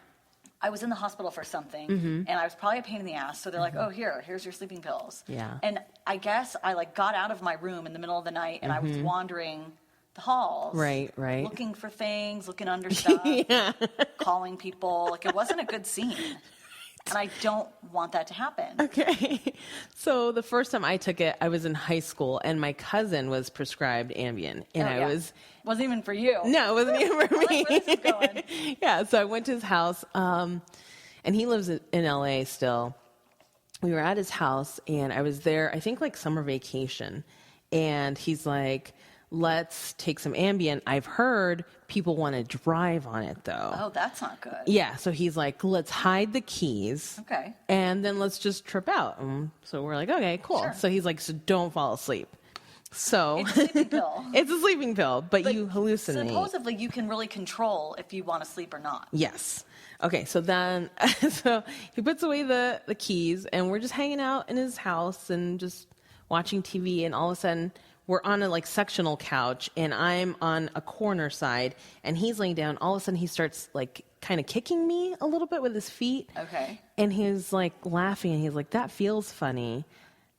I was in the hospital for something, and I was probably a pain in the ass. So they're like, "Oh, here's your sleeping pills." Yeah. And I guess I like got out of my room in the middle of the night, and I was wandering the halls, Right. looking for things, looking under stuff, calling people. Like it wasn't a good scene, and I don't want that to happen. Okay. So the first time I took it, I was in high school, and my cousin was prescribed Ambien, and wasn't even for you. No, it wasn't even for me. Like, where this is going. Yeah, so I went to his house, and he lives in LA still. We were at his house, and I was there, I think like summer vacation, and he's like, let's take some Ambien. I've heard people want to drive on it, though. Oh, that's not good. Yeah, so he's like, let's hide the keys. Okay. And then let's just trip out. So we're like, okay, cool. Sure. So he's like, so don't fall asleep. So It's a sleeping pill. it's a sleeping pill, but you hallucinate. Supposedly, you can really control if you want to sleep or not. Yes. Okay, so then so he puts away the keys, and we're just hanging out in his house and just watching TV, and all of a sudden we're on a like sectional couch, and I'm on a corner side, and he's laying down. All of a sudden he starts like kind of kicking me a little bit with his feet. Okay. And he's like laughing, and he's like, that feels funny.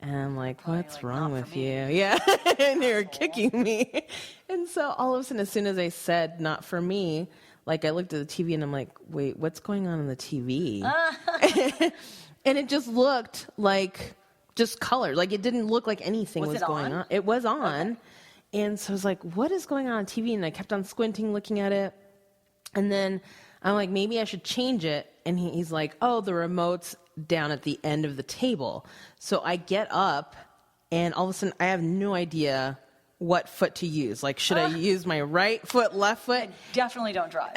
And I'm like, what's like, wrong "Not with for you? me." Yeah. And you're kicking me. And so all of a sudden, as soon as I said, not for me, like I looked at the TV and I'm like, wait, what's going on the TV? And it just looked like just color. Like it didn't look like anything was going on. It was on. Okay. And so I was like, what is going on TV? And I kept on squinting, looking at it. And then I'm like, maybe I should change it. And he's like, oh, the remote's down at the end of the table. So I get up, and all of a sudden I have no idea what foot to use. Like, should I use my right foot, left foot? Definitely don't drive.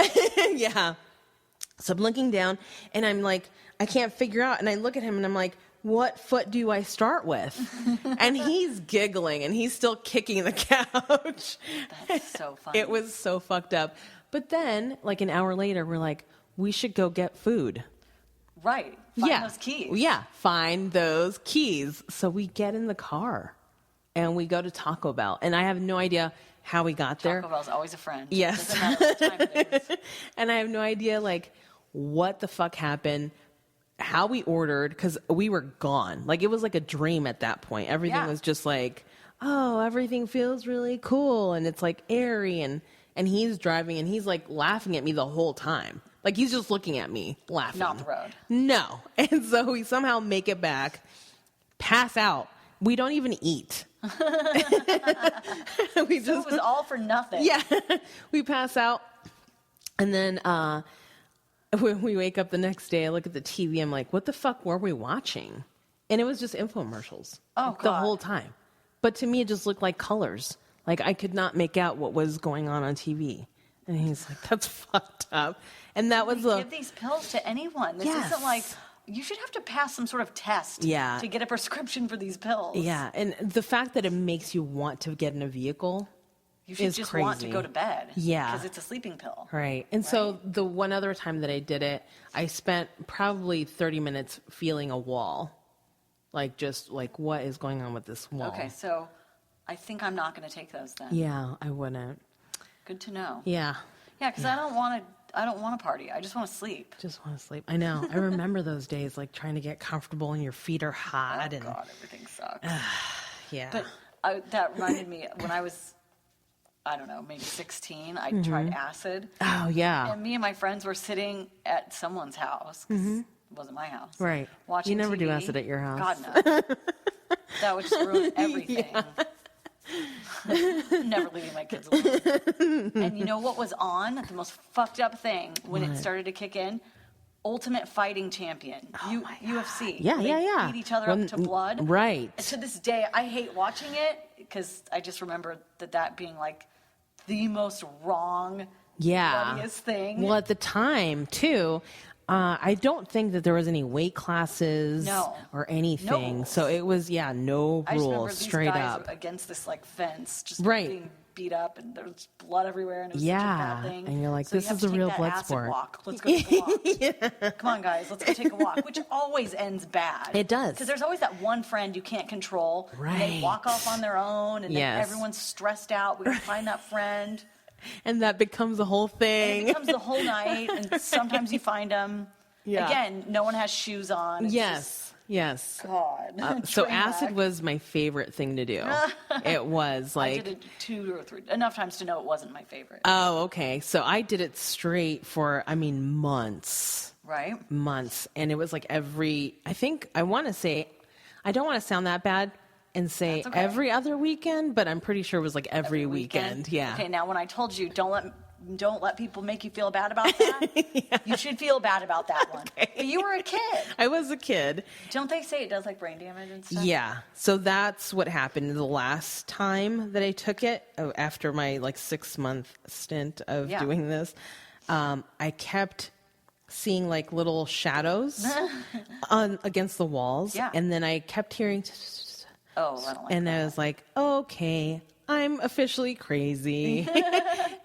Yeah. So I'm looking down, and I'm like, I can't figure out. And I look at him, and I'm like, what foot do I start with? And he's giggling, and he's still kicking the couch. That's so funny. It was so fucked up. But then, like an hour later, we're like, we should go get food. Right. Find those keys. Yeah, find those keys. So we get in the car, and we go to Taco Bell. And I have no idea how we got there. Taco Bell's always a friend. Yes. Doesn't matter what time it is. And I have no idea, like, what the fuck happened, how we ordered, because we were gone. Like, it was like a dream at that point. Everything was just like, oh, everything feels really cool, and it's like airy, and he's driving, and he's like laughing at me the whole time. Like, he's just looking at me, laughing. Not the road. No. And so we somehow make it back, pass out. We don't even eat. So it was all for nothing. Yeah. We pass out, and then when we wake up the next day, I look at the TV, I'm like, what the fuck were we watching? And it was just infomercials. Oh, the God. whole time. But to me, it just looked like colors. Like, I could not make out what was going on TV. And he's like, that's fucked up. And that was give these pills to anyone. This isn't like, you should have to pass some sort of test to get a prescription for these pills. Yeah, and the fact that it makes you want to get in a vehicle you should is just crazy. Want to go to bed. Yeah. Because it's a sleeping pill. Right. And so the one other time that I did it, I spent probably 30 minutes feeling a wall. Like, just like, what is going on with this wall? Okay, so I think I'm not going to take those then. Yeah, I wouldn't. Good to know. Yeah. Yeah, because I don't want to party. I just want to sleep. Just want to sleep. I know. I remember those days, like trying to get comfortable and your feet are hot. Oh, God, everything sucks. Yeah. But that reminded me, when I was, I don't know, maybe 16, I tried acid. Oh, yeah. And me and my friends were sitting at someone's house. 'Cause it wasn't my house. Right. Watching You never TV. do acid at your house. God, no. That would just ruin everything. Never leaving my kids alone. And you know what was on? The most fucked up thing when it started to kick in? Ultimate Fighting Champion. UFC. Yeah, They yeah. beat each other up to blood. Right. And to this day, I hate watching it because I just remember that being like the most wrong, bloodiest thing. Well, at the time, too, I don't think that there was any weight classes or anything. No. So it was, no I just remember rules, these straight guys up. against this like fence, just Right. being beat up, and there was blood everywhere, and it was such a bad thing. And you're like, So this you have is to a take real that blood acid sport. Walk. Let's go take a walk. Come on, guys, let's go take a walk, which always ends bad. It does. Because there's always that one friend you can't control. And they Right. walk off on their own, and then Yes. everyone's stressed out. We gotta find that friend. And that becomes the whole thing. And it becomes the whole night, and sometimes you find them. Yeah. Again, no one has shoes on. It's Yes. just, God. So Train acid wreck. was my favorite thing to do. It was I like, did it 2 or 3 enough times to know it wasn't my favorite. oh, okay. So I did it straight for, months. Right? Months. And it was like I want to say, I don't want to sound that bad and say That's okay. every other weekend, but I'm pretty sure it was like every weekend. Yeah. Okay, now when I told you don't let people make you feel bad about that, you should feel bad about that one. Okay. But you were a kid. I was a kid. Don't they say it does like brain damage and stuff? Yeah. So that's what happened the last time that I took it after my 6-month stint of doing this. I kept seeing like little shadows against the walls. Yeah. And then I kept hearing, Oh, I don't like and that. I was like, okay, I'm officially crazy.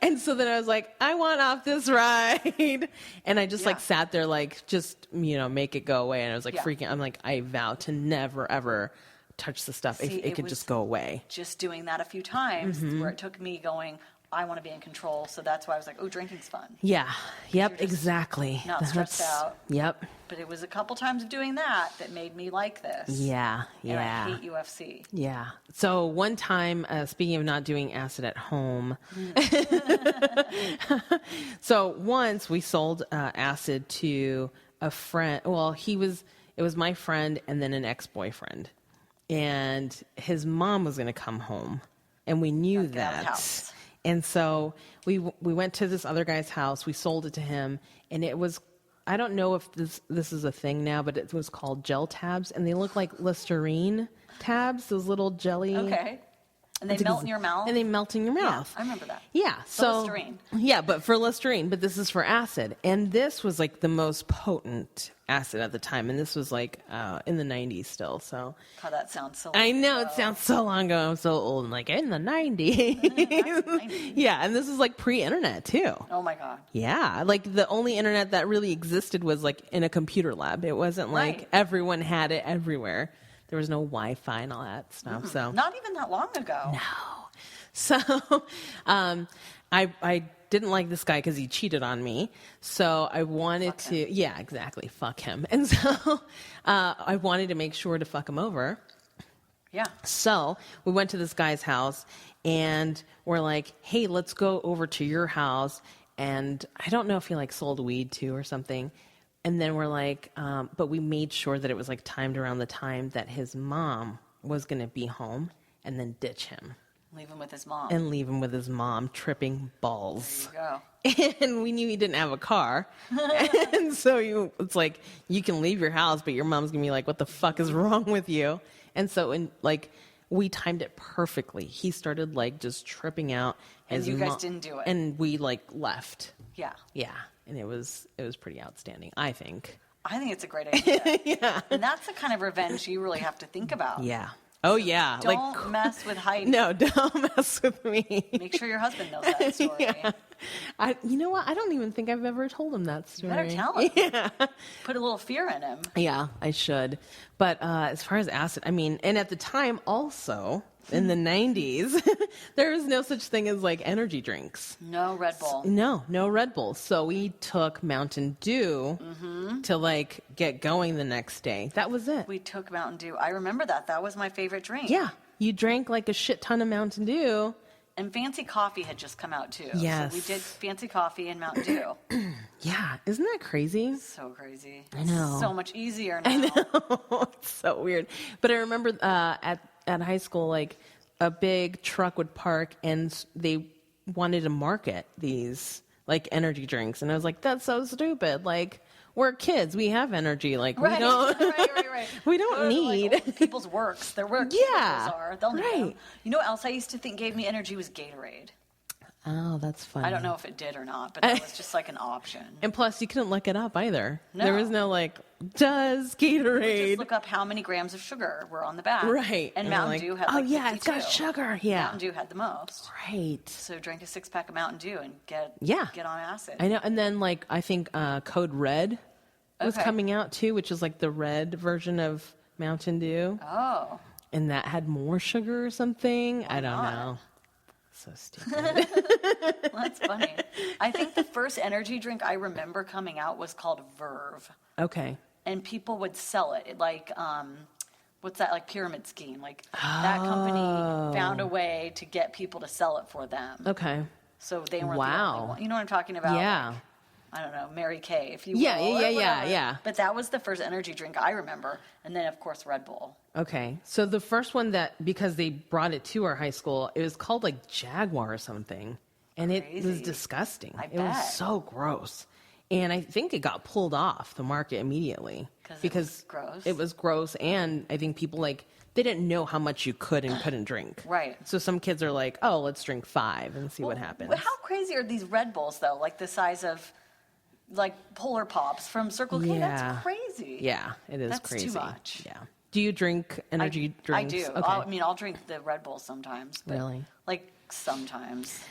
And so then I was like, I want off this ride. And I just sat there make it go away. And I was like freaking, I'm like, I vow to never ever touch the stuff. See, it could just go away. Just doing that a few times where it took me going, I want to be in control. So that's why I was like, oh, drinking's fun. Yeah. Yep. You're just exactly. not stressed out. Yep. But it was a couple times of doing that made me like this. Yeah. And I hate UFC. Yeah. So one time, speaking of not doing acid at home, so once we sold acid to a friend. Well, it was my friend and then an ex-boyfriend, and his mom was going to come home, and we knew Get out of the that. house. And so we went to this other guy's house. We sold it to him, and it was, I don't know if this is a thing now, but it was called gel tabs, and they look like Listerine tabs, those little jelly. Okay. And they melt in your mouth? And they melt in your mouth. I remember that. Yeah. So Listerine. Yeah, but for Listerine, but this is for acid. And this was like the most potent acid at the time. And this was like in the 90s still. So God, that sounds so I know long it sounds so long ago. I'm so old. I'm like in the 90s. Yeah, and this is like pre-internet too. Oh my God. Yeah, like the only internet that really existed was like in a computer lab. It wasn't like Right. everyone had it everywhere. There was no Wi-Fi and all that stuff. So Not even that long ago. So, I didn't like this guy because he cheated on me. So I wanted Fuck him. yeah, exactly. Fuck him. And so, I wanted to make sure to fuck him over. Yeah. So we went to this guy's house and we're like, hey, let's go over to your house. And I don't know if he like sold weed too or something. And then we're like, but we made sure that it was like timed around the time that his mom was going to be home, and then ditch him Leave him with his mom. and leave him with his mom tripping balls. There you go. And we knew he didn't have a car. And so it's like, you can leave your house, but your mom's going to be like, what the fuck is wrong with you? And so we timed it perfectly. He started like just tripping out. And you guys didn't do it. And we like left. Yeah. Yeah. And it was pretty outstanding, I think. I think it's a great idea. Yeah. And that's the kind of revenge you really have to think about. Yeah. Oh, yeah. Don't mess with Heidi. No, don't mess with me. Make sure your husband knows that story. Yeah. You know what? I don't even think I've ever told him that story. You better tell him. Yeah. Put a little fear in him. Yeah, I should. But as far as acid, and at the time also, in the 90s, there was no such thing as like energy drinks. No Red Bull. No Red Bull. So we took Mountain Dew to like get going the next day. That was it. We took Mountain Dew. I remember that. That was my favorite drink. Yeah. You drank like a shit ton of Mountain Dew. And Fancy Coffee had just come out too. Yes. So we did Fancy Coffee and Mountain Dew. Yeah. Isn't that crazy? So crazy. I know. So much easier now. I know. It's so weird. But I remember at high school, like a big truck would park and they wanted to market these like energy drinks. And I was like, that's so stupid. Like, we're kids. We have energy. Like, we don't, right. we don't Go to, need. like, old people's works. They're where Yeah. are. They'll need Right. them. You know what else I used to think gave me energy was Gatorade. Oh, that's funny. I don't know if it did or not, but that was just like an option. And plus, you couldn't look it up either. No. There was no like, does Gatorade? Just look up how many grams of sugar were on the back. Right. And you're Mountain like, Dew had oh, like yeah, it's 52. got sugar. Yeah. Mountain Dew had the most. Right. So drink a 6-pack of Mountain Dew and get on acid. I know. And then like, I think Code Red was Okay. coming out too, which is like the red version of Mountain Dew. Oh. And that had more sugar or something. I don't not? know. so stupid. That's funny. I think the first energy drink I remember coming out was called Verve. Okay. And people would sell it. Like, what's that, like Pyramid Scheme? Like, that company found a way to get people to sell it for them. Okay. So they weren't the only one. You know what I'm talking about? Yeah. Like, I don't know, Mary Kay, if you will. Yeah. But that was the first energy drink I remember. And then, of course, Red Bull. Okay. So the first one because they brought it to our high school, it was called like Jaguar or something. And it was disgusting. It was so gross. And I think it got pulled off the market immediately. Because it was gross. And I think people they didn't know how much you could and couldn't drink. Right. So some kids are like, oh, let's drink 5 and see what happens. How crazy are these Red Bulls, though? Like the size of, like, Polar Pops from Circle K? That's crazy. Yeah, it is crazy. That's too much. Yeah. Do you drink energy drinks? I do. Okay. I'll drink the Red Bull sometimes. But Really? Like, sometimes.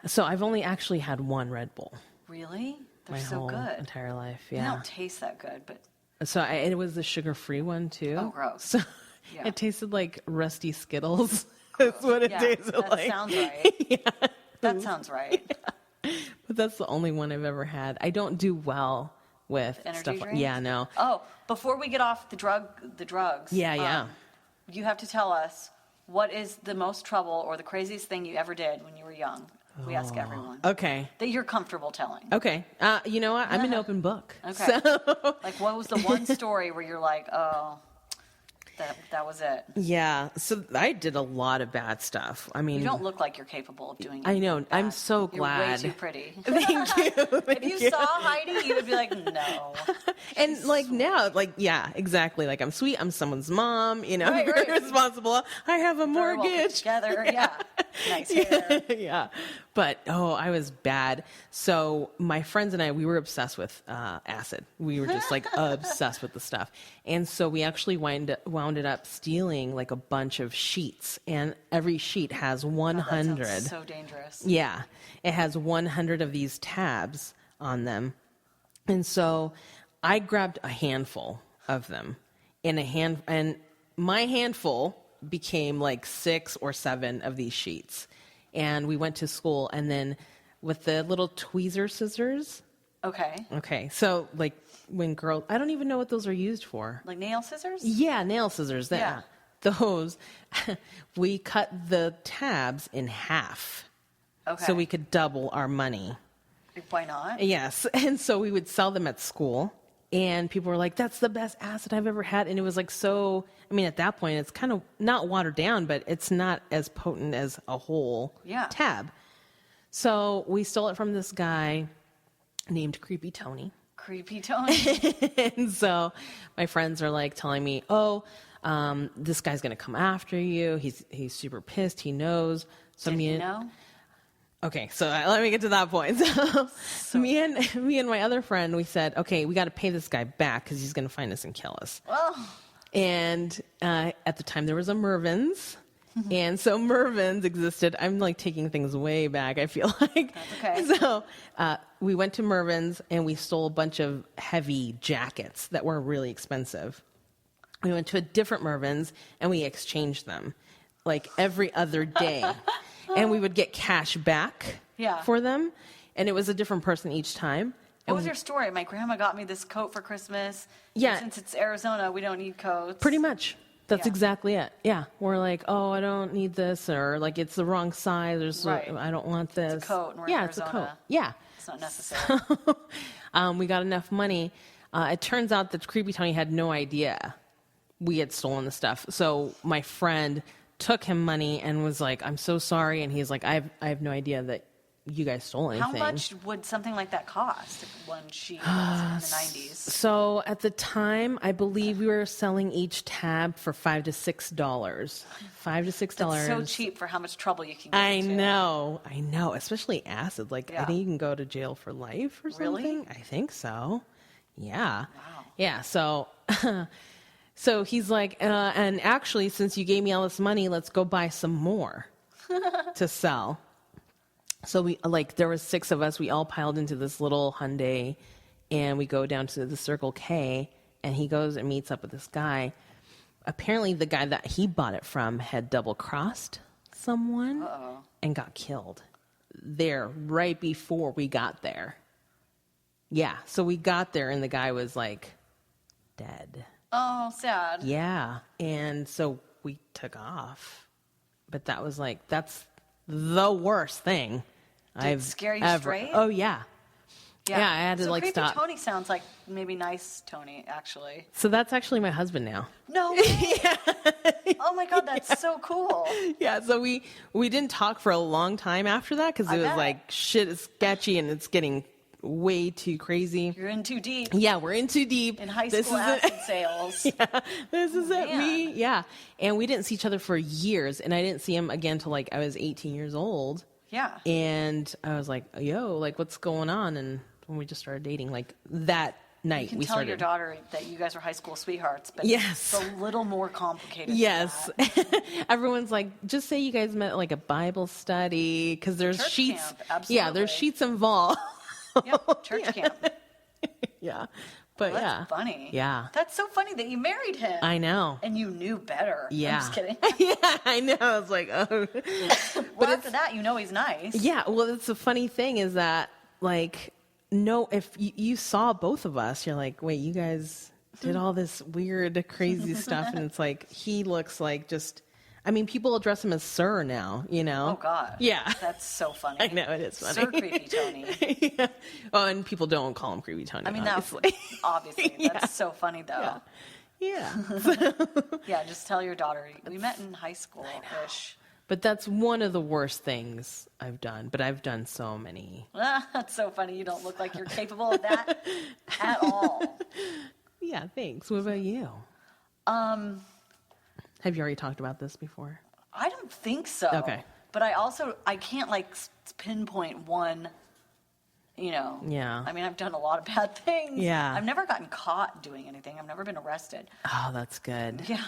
So I've only actually had one Red Bull. Really? They're My so whole good. entire life, They yeah. don't taste that good, but... So it was the sugar-free one, too. Oh, gross. So Yeah. it tasted like rusty Skittles. That's what it tasted that like. sounds right. That sounds right. But that's the only one I've ever had. I don't do well with Energy stuff. drinks? Yeah, no. Oh, before we get off the drugs. Yeah. You have to tell us what is the most trouble or the craziest thing you ever did when you were young. We ask everyone. Okay. That you're comfortable telling. Okay. You know what? I'm an open book. Okay. So. Like, what was the one story where you're like, oh, that was it? Yeah. So I did a lot of bad stuff. I mean, You don't look like you're capable of doing it. I know. I'm so glad. You're way too pretty. Thank you. If you saw Heidi, you would be like, no. And like now, yeah, exactly. Like I'm sweet. I'm someone's mom. You know, Right, very right. responsible. I have a Very well put mortgage. together, yeah. Nice hair. Yeah. But I was bad. So my friends and I, we were obsessed with acid. We were just like obsessed with the stuff. And so we actually wound up stealing like a bunch of sheets, and every sheet has 100. That sounds so dangerous. Yeah, it has 100 of these tabs on them. And so I grabbed a handful of them, and my handful became like 6 or 7 of these sheets. And we went to school, and then with the little tweezer scissors. Okay. So like when girls, I don't even know what those are used for. Like nail scissors? Yeah, nail scissors. Yeah. Those, we cut the tabs in half. Okay. So we could double our money. Why not? Yes. And so we would sell them at school, and people were like, that's the best acid I've ever had. And it was like, so, I mean, at that point, it's kind of not watered down, but it's not as potent as a whole tab. So we stole it from this guy named Creepy Tony. Creepy Tony. And so my friends are like telling me, this guy's going to come after you. He's super pissed. He knows. So Did he know? Okay, so let me get to that point. So me and my other friend, we said, okay, we got to pay this guy back because he's going to find us and kill us. Oh. And at the time, there was a Mervin's. And so Mervin's existed. I'm like taking things way back, I feel like. That's okay. So we went to Mervin's, and we stole a bunch of heavy jackets that were really expensive. We went to a different Mervin's, and we exchanged them like every other day. And we would get cash back for them. And it was a different person each time. What was your story? My grandma got me this coat for Christmas. Yeah. And since it's Arizona, we don't need coats. Pretty much. That's Yeah. exactly it. Yeah. We're like, oh, I don't need this, or like it's the wrong size, or Right. I don't want this. It's a coat, and we're in yeah, it's a Arizona. coat. Yeah. It's not necessary. We got enough money. It turns out that Creepy Tony had no idea we had stolen the stuff. So my friend took him money and was like, I'm so sorry. And he's like, I have no idea that you guys stole anything. How much would something like that cost? One sheet in the 90s. So at the time, I believe we were selling each tab for $5 to $6. $5 to $6. That's so cheap for how much trouble you can get I into. know, especially acid. Like, I think you can go to jail for life or something. Really? I think so. Yeah. Wow. Yeah. So, so he's like, and actually, since you gave me all this money, let's go buy some more to sell. So there was 6 of us. We all piled into this little Hyundai, and we go down to the Circle K, and he goes and meets up with this guy. Apparently, the guy that he bought it from had double-crossed someone and got killed there right before we got there. Yeah, so we got there and the guy was like dead. Oh, sad. Yeah, and so we took off. But that was like, that's the worst thing I've scare you ever. straight? Oh, yeah. Yeah, I had to so like creepy stop. Tony sounds like maybe nice Tony, actually. So that's actually my husband now. No way. Oh my God, that's so cool. Yeah, so we didn't talk for a long time after that because it was bet. like, shit is sketchy and it's getting way too crazy. You're in too deep. Yeah, we're in too deep. In high This school is acid sales. Yeah, this is it, man. me. Yeah. And we didn't see each other for years. And I didn't see him again till like I was 18 years old. Yeah. And I was like, yo, like what's going on? And when we just started dating, like that night You can we tell started. your daughter that you guys were high school sweethearts, but Yes. it's a little more complicated. Yes. Than that. Everyone's like, just say you guys met at like a Bible study because there's Church sheets. camp, Yeah, there's absolutely. sheets involved. Yep, church camp. Yeah. But That's yeah. funny. Yeah. That's so funny that you married him. I know. And you knew better. Yeah. I'm just kidding. Yeah, I know. I was like, oh. Well, after that, you know he's nice. Yeah, well, it's the funny thing is that, like, no, if you saw both of us, you're like, wait, you guys did all this weird, crazy stuff. And it's like, he looks like just, I mean, people address him as sir now, you know? Oh, God. Yeah. That's so funny. I know, it is funny. Sir Creepy Tony. Yeah. Oh, and people don't call him Creepy Tony, I mean, obviously. obviously. Yeah. That's so funny, though. Yeah. Yeah, just tell your daughter. We met in high school-ish. But that's one of the worst things I've done. But I've done so many. That's so funny. You don't look like you're capable of that at all. Yeah, thanks. What about you? Have you already talked about this before? I don't think so. Okay. But I can't like pinpoint one, you know. Yeah. I mean, I've done a lot of bad things. Yeah. I've never gotten caught doing anything. I've never been arrested. Oh, that's good. Yeah.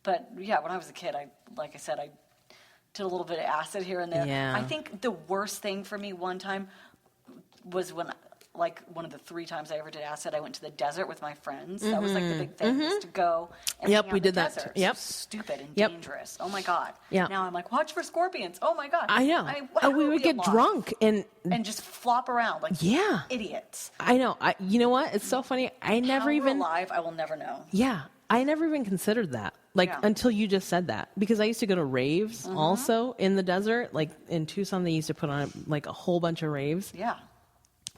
But yeah, when I was a kid, I did a little bit of acid here and there. Yeah. I think the worst thing for me one time was when, like, one of the 3 times I ever did acid, I went to the desert with my friends. That was like the big thing, was to go and Yep, hang out we in did the that desert. too. Yep. So stupid and Yep. dangerous. Oh my God. Yeah. Now I'm like, watch for scorpions. Oh my God. I know. how We are would get alive? drunk and just flop around like Yeah. idiots. I know. You know what? It's so funny. I never How we're even. alive, I will never know. Yeah, I never even considered that. Like Yeah. until you just said that, because I used to go to raves also in the desert. Like in Tucson, they used to put on like a whole bunch of raves. Yeah.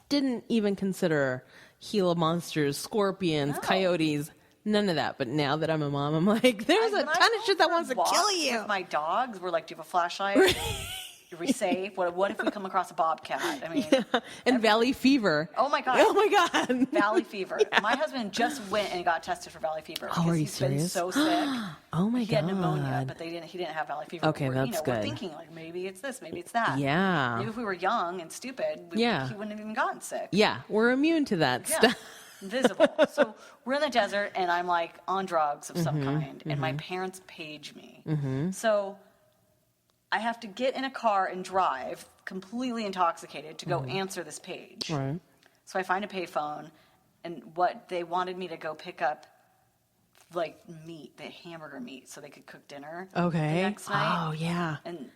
Didn't even consider Gila monsters, scorpions, No. coyotes, none of that. But now that I'm a mom, I'm like, there's a When I ton go of shit that for wants to walks kill you. with my dogs, we're like, do you have a flashlight? Are we safe? What if we come across a bobcat? I mean, And valley fever. oh my God. Oh my god. Valley fever. My husband just went and got tested for valley fever. Oh, are you he's been serious? so sick. Oh my He had pneumonia, god. but he didn't have valley fever. Okay, we're, that's We're good. thinking like maybe it's this, maybe it's that. Yeah. Maybe if we were young and stupid, Yeah. he wouldn't have even gotten sick. Yeah, we're immune to that Yeah. stuff. Visible. So we're in the desert, and I'm like on drugs of Mm-hmm, some kind, and my parents page me. So I have to get in a car and drive, completely intoxicated, to go answer this page. Mm-hmm. Right. So I find a payphone, and what they wanted me to go pick up, like meat, the hamburger meat, so they could cook dinner. Okay. The next night. Oh yeah. And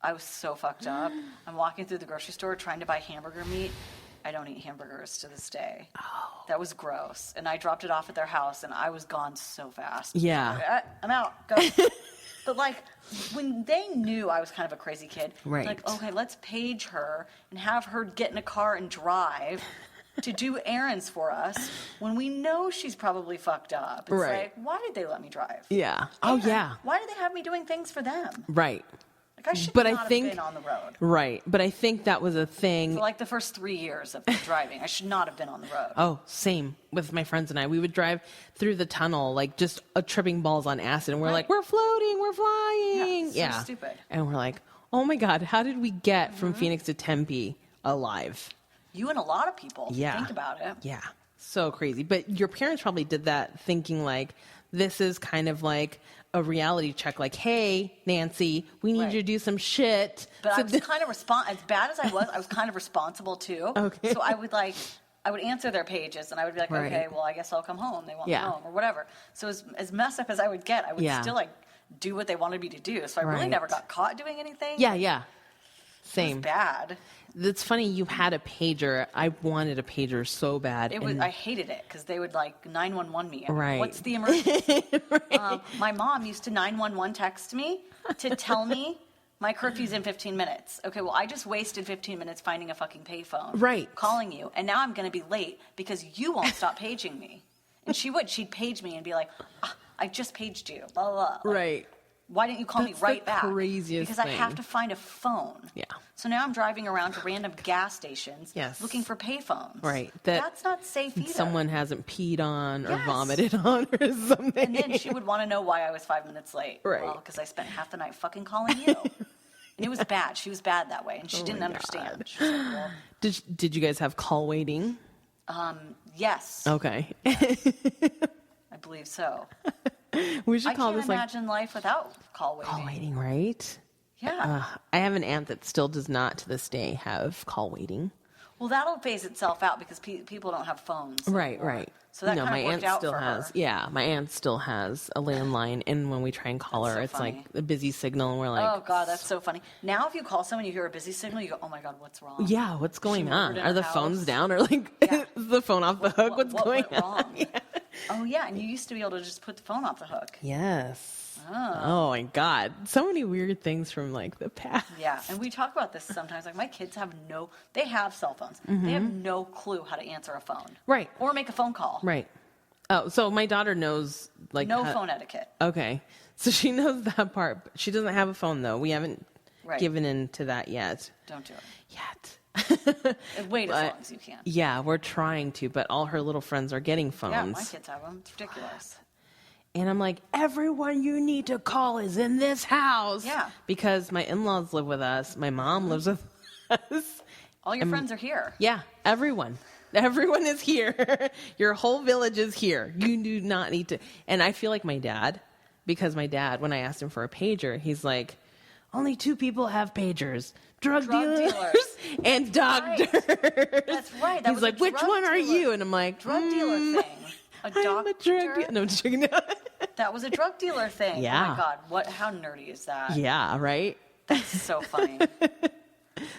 I was so fucked up. I'm walking through the grocery store trying to buy hamburger meat. I don't eat hamburgers to this day. Oh. That was gross. And I dropped it off at their house, and I was gone so fast. Yeah. I'm out. Go. But, like, when they knew I was kind of a crazy kid, Right. like, okay, let's page her and have her get in a car and drive to do errands for us when we know she's probably fucked up. It's Right. like, why did they let me drive? Yeah. Oh And yeah. Why did they have me doing things for them? Right. Like, I should But not I think have been on the road. Right. But I think that was a thing. For like the first 3 years of driving, I should not have been on the road. Oh, same with my friends and I. We would drive through the tunnel, like just tripping balls on acid. And we're like, we're floating, we're flying. Yeah, so stupid. And we're like, oh my God, how did we get from Phoenix to Tempe alive? You and a lot of people Yeah. think about it. Yeah. So crazy. But your parents probably did that thinking like, this is kind of like a reality check. Like, hey, Nancy, we need Right. you to do some shit. But So I was kind of as bad as I was kind of responsible too. Okay. So I would answer their pages, and I would be like, Right. okay, well, I guess I'll come home. They want Yeah. me home or whatever. So as messed up as I would get, I would Yeah. still like do what they wanted me to do. So I really Right. never got caught doing anything. Yeah. It Same. was bad. It's funny you had a pager. I wanted a pager so bad. I hated it because they would 911 me. Right. What's the emergency? My mom used to 911 text me to tell me my curfew's in 15 minutes. Okay, well, I just wasted 15 minutes finding a fucking payphone. Right. Calling you. And now I'm going to be late because you won't stop paging me. And she'd page me and be like, I just paged you, blah, blah, blah. Right. Why didn't you call me right back? Craziest Because I thing. have to find a phone. Yeah. So now I'm driving around to random gas stations Yes. looking for payphones. Right. That's not safe either. Someone hasn't peed on or Yes. vomited on or something. And then she would want to know why I was 5 minutes late. Right. Well, because I spent half the night fucking calling you. And it was bad. She was bad that way, and she didn't my understand. God. She was like, well, Did you guys have call waiting? yes, Okay. I believe so. We should I call can't this imagine life without call waiting. call waiting, right? Yeah. I have an aunt that still does not to this day have call waiting. Well, that'll phase itself out because people don't have phones. Right, anymore. right. So that no, kind my of worked aunt out still for has. her. Yeah, my aunt still has a landline, and when we try and call That's her, so it's funny. like a busy signal, and we're like, Oh God, that's so funny. Now, if you call someone, you hear a busy signal, you go, "Oh my God, what's wrong?" yeah, what's going murdered on? in Are her the house? phones down, or like Yeah. is the phone off the hook? What's what going went on? wrong? Oh yeah, and you used to be able to just put the phone off the hook. Yes. Oh my God, so many weird things from like the past. Yeah, and we talk about this sometimes. Like my kids they have cell phones. Mm-hmm. They have no clue how to answer a phone. Right. Or make a phone call. Right. Oh, so my daughter knows like No phone etiquette. Okay, so she knows that part. She doesn't have a phone though. We haven't Right. given in to that yet. Don't do it. Yet. Wait as But- long as you can. Yeah, we're trying to, but all her little friends are getting phones. Yeah, my kids have them. It's ridiculous. And I'm like, everyone you need to call is in this house. Yeah. Because my in-laws live with us. My mom lives with us. All your friends are here. Yeah, everyone. Everyone is here. Your whole village is here. You do not need to. And I feel like my dad, because my dad, when I asked him for a pager, he's like, only 2 people have pagers. Drug dealers and doctors. Right. That's right. That He's was like, a which drug one are dealer- you? And I'm like, Drug dealer thing. A I'm a drug doctor. dealer. No, I'm just kidding. That was a drug dealer thing. Oh Yeah. my God. How nerdy is that? Yeah, right? That's so funny.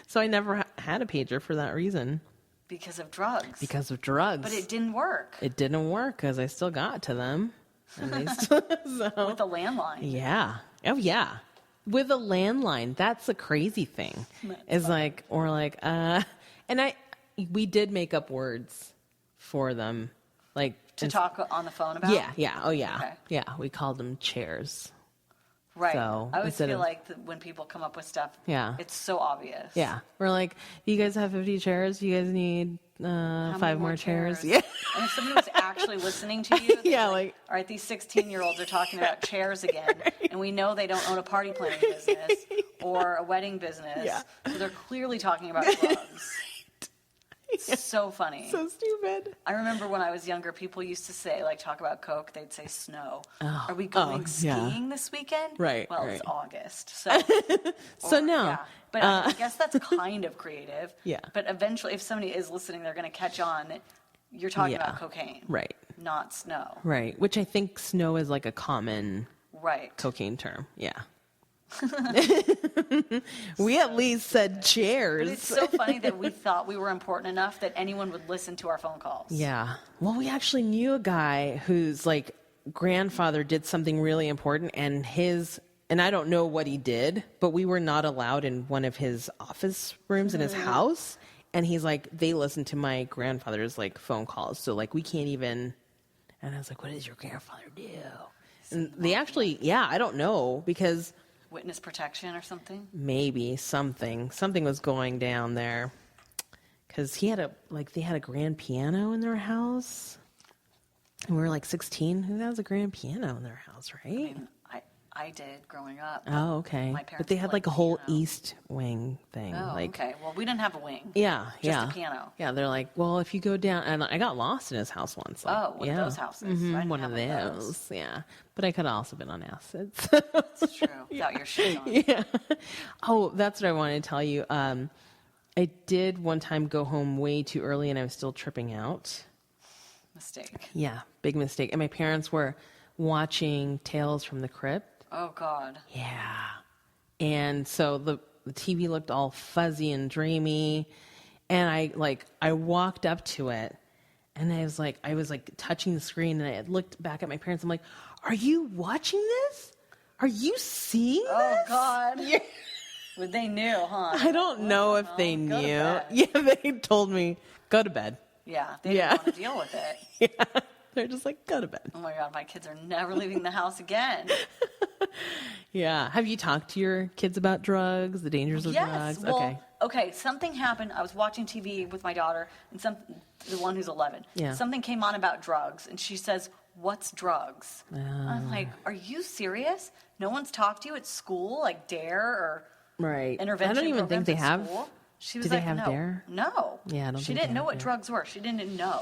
So I never had a pager for that reason. Because of drugs. Because of drugs. But it didn't work. It didn't work because I still got to them. And they still, so, With a landline. yeah. Oh, yeah. With a landline. That's the crazy thing. Is like, or like, we did make up words for them. Like, To talk on the phone about? yeah. Oh, yeah. Okay. Yeah. We called them chairs. Right. So, I always instead feel of- like when people come up with stuff, Yeah. it's so obvious. Yeah. We're like, you guys have 50 chairs. You guys need How 5 many more chairs. Yeah. And if somebody was actually listening to you, they'd be Yeah, like- all right, these 16-year-olds are talking about chairs again, and we know they don't own a party planning business or a wedding business, Yeah. so they're clearly talking about drugs. So funny. So stupid. I remember when I was younger, people used to say, talk about Coke, they'd say snow. Oh, Are we going yeah. skiing this weekend? Right, Well, right. it's August, so. So no. Yeah. But I guess that's kind of creative. Yeah. But eventually, if somebody is listening, they're going to catch on. You're talking Yeah. about cocaine. Right. Not snow. Right. Which I think snow is like a common Right. cocaine term. Yeah. We at least said But chairs. it's so funny that we thought we were important enough that anyone would listen to our phone calls. Yeah. Well, we actually knew a guy whose like grandfather did something really important and I don't know what he did, but we were not allowed in one of his office rooms in his house. And he's like, they listen to my grandfather's like phone calls. So like we can't even, and I was like, what does your grandfather do? And they actually, I don't know because Witness protection or something. maybe something was going down there because they had a grand piano in their house and we were like 16. Who has a grand piano in their house, right? I did growing up. Oh, okay. My parents But they had played like a whole piano. east wing thing. Oh, like, okay. Well, we didn't have a wing. Yeah, Just a piano. Yeah, they're like, well, if you go down, and I got lost in his house once. Like, Oh, one of those houses. I didn't one of have those. Yeah, but I could have also been on acids. It's true. Without your shit on. Yeah. Oh, that's what I wanted to tell you. I did one time go home way too early, and I was still tripping out. Mistake. Yeah, big mistake. And my parents were watching Tales from the Crypt. Oh, God. Yeah. And so the TV looked all fuzzy and dreamy. And I walked up to it and I was like touching the screen, and I had looked back at my parents. I'm like, are you watching this? Are you seeing Oh, this? God. Yeah. Well, they knew, huh? I don't know if they Go to knew. bed. Yeah, they told me, go to bed. Yeah, they didn't want to deal with it. Yeah. They're just like, go to bed. Oh, my God, my kids are never leaving the house again. Yeah. Have you talked to your kids about drugs, the dangers of Yes. drugs? Well, okay, something happened. I was watching TV with my daughter, and the one who's 11. Yeah. Something came on about drugs, and she says, "What's drugs?" I'm like, "Are you serious? No one's talked to you at school, like DARE or Right. intervention I don't even think programs they at have. school?" She was Do they like, have "No, DARE? no." Yeah, I don't She think didn't they know have what DARE. drugs were. She didn't know.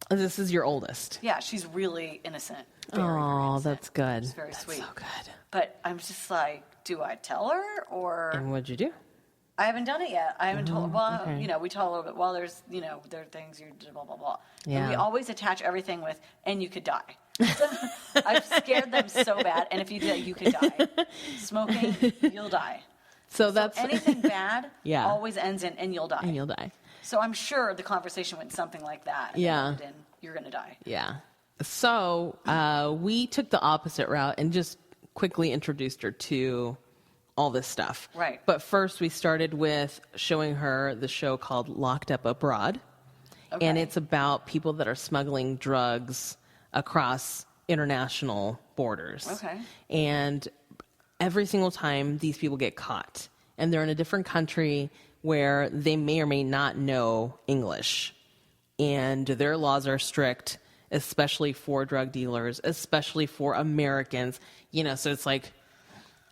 This is your oldest. Yeah, she's really innocent. Very, very Oh, innocent. that's good. She's very That's sweet. so good. But I'm just like, do I tell her or? And what'd you do? I haven't done it yet. I haven't told. Well, okay. we tell a little bit. Well, there are things you blah blah blah. Yeah. And we always attach everything with, and you could die. I've scared them so bad. And if you do that, you could die. Smoking, you'll die. So that's Anything bad, Yeah. always ends in, and you'll die. and you'll die. So I'm sure the conversation went something like that. And Yeah. ended in, you're gonna die. Yeah. So we took the opposite route and just quickly introduced her to all this stuff. Right. But first we started with showing her the show called Locked Up Abroad. Okay. And it's about people that are smuggling drugs across international borders. Okay. And every single time these people get caught, and they're in a different country where they may or may not know English, and their laws are strict, especially for drug dealers, especially for Americans, so it's like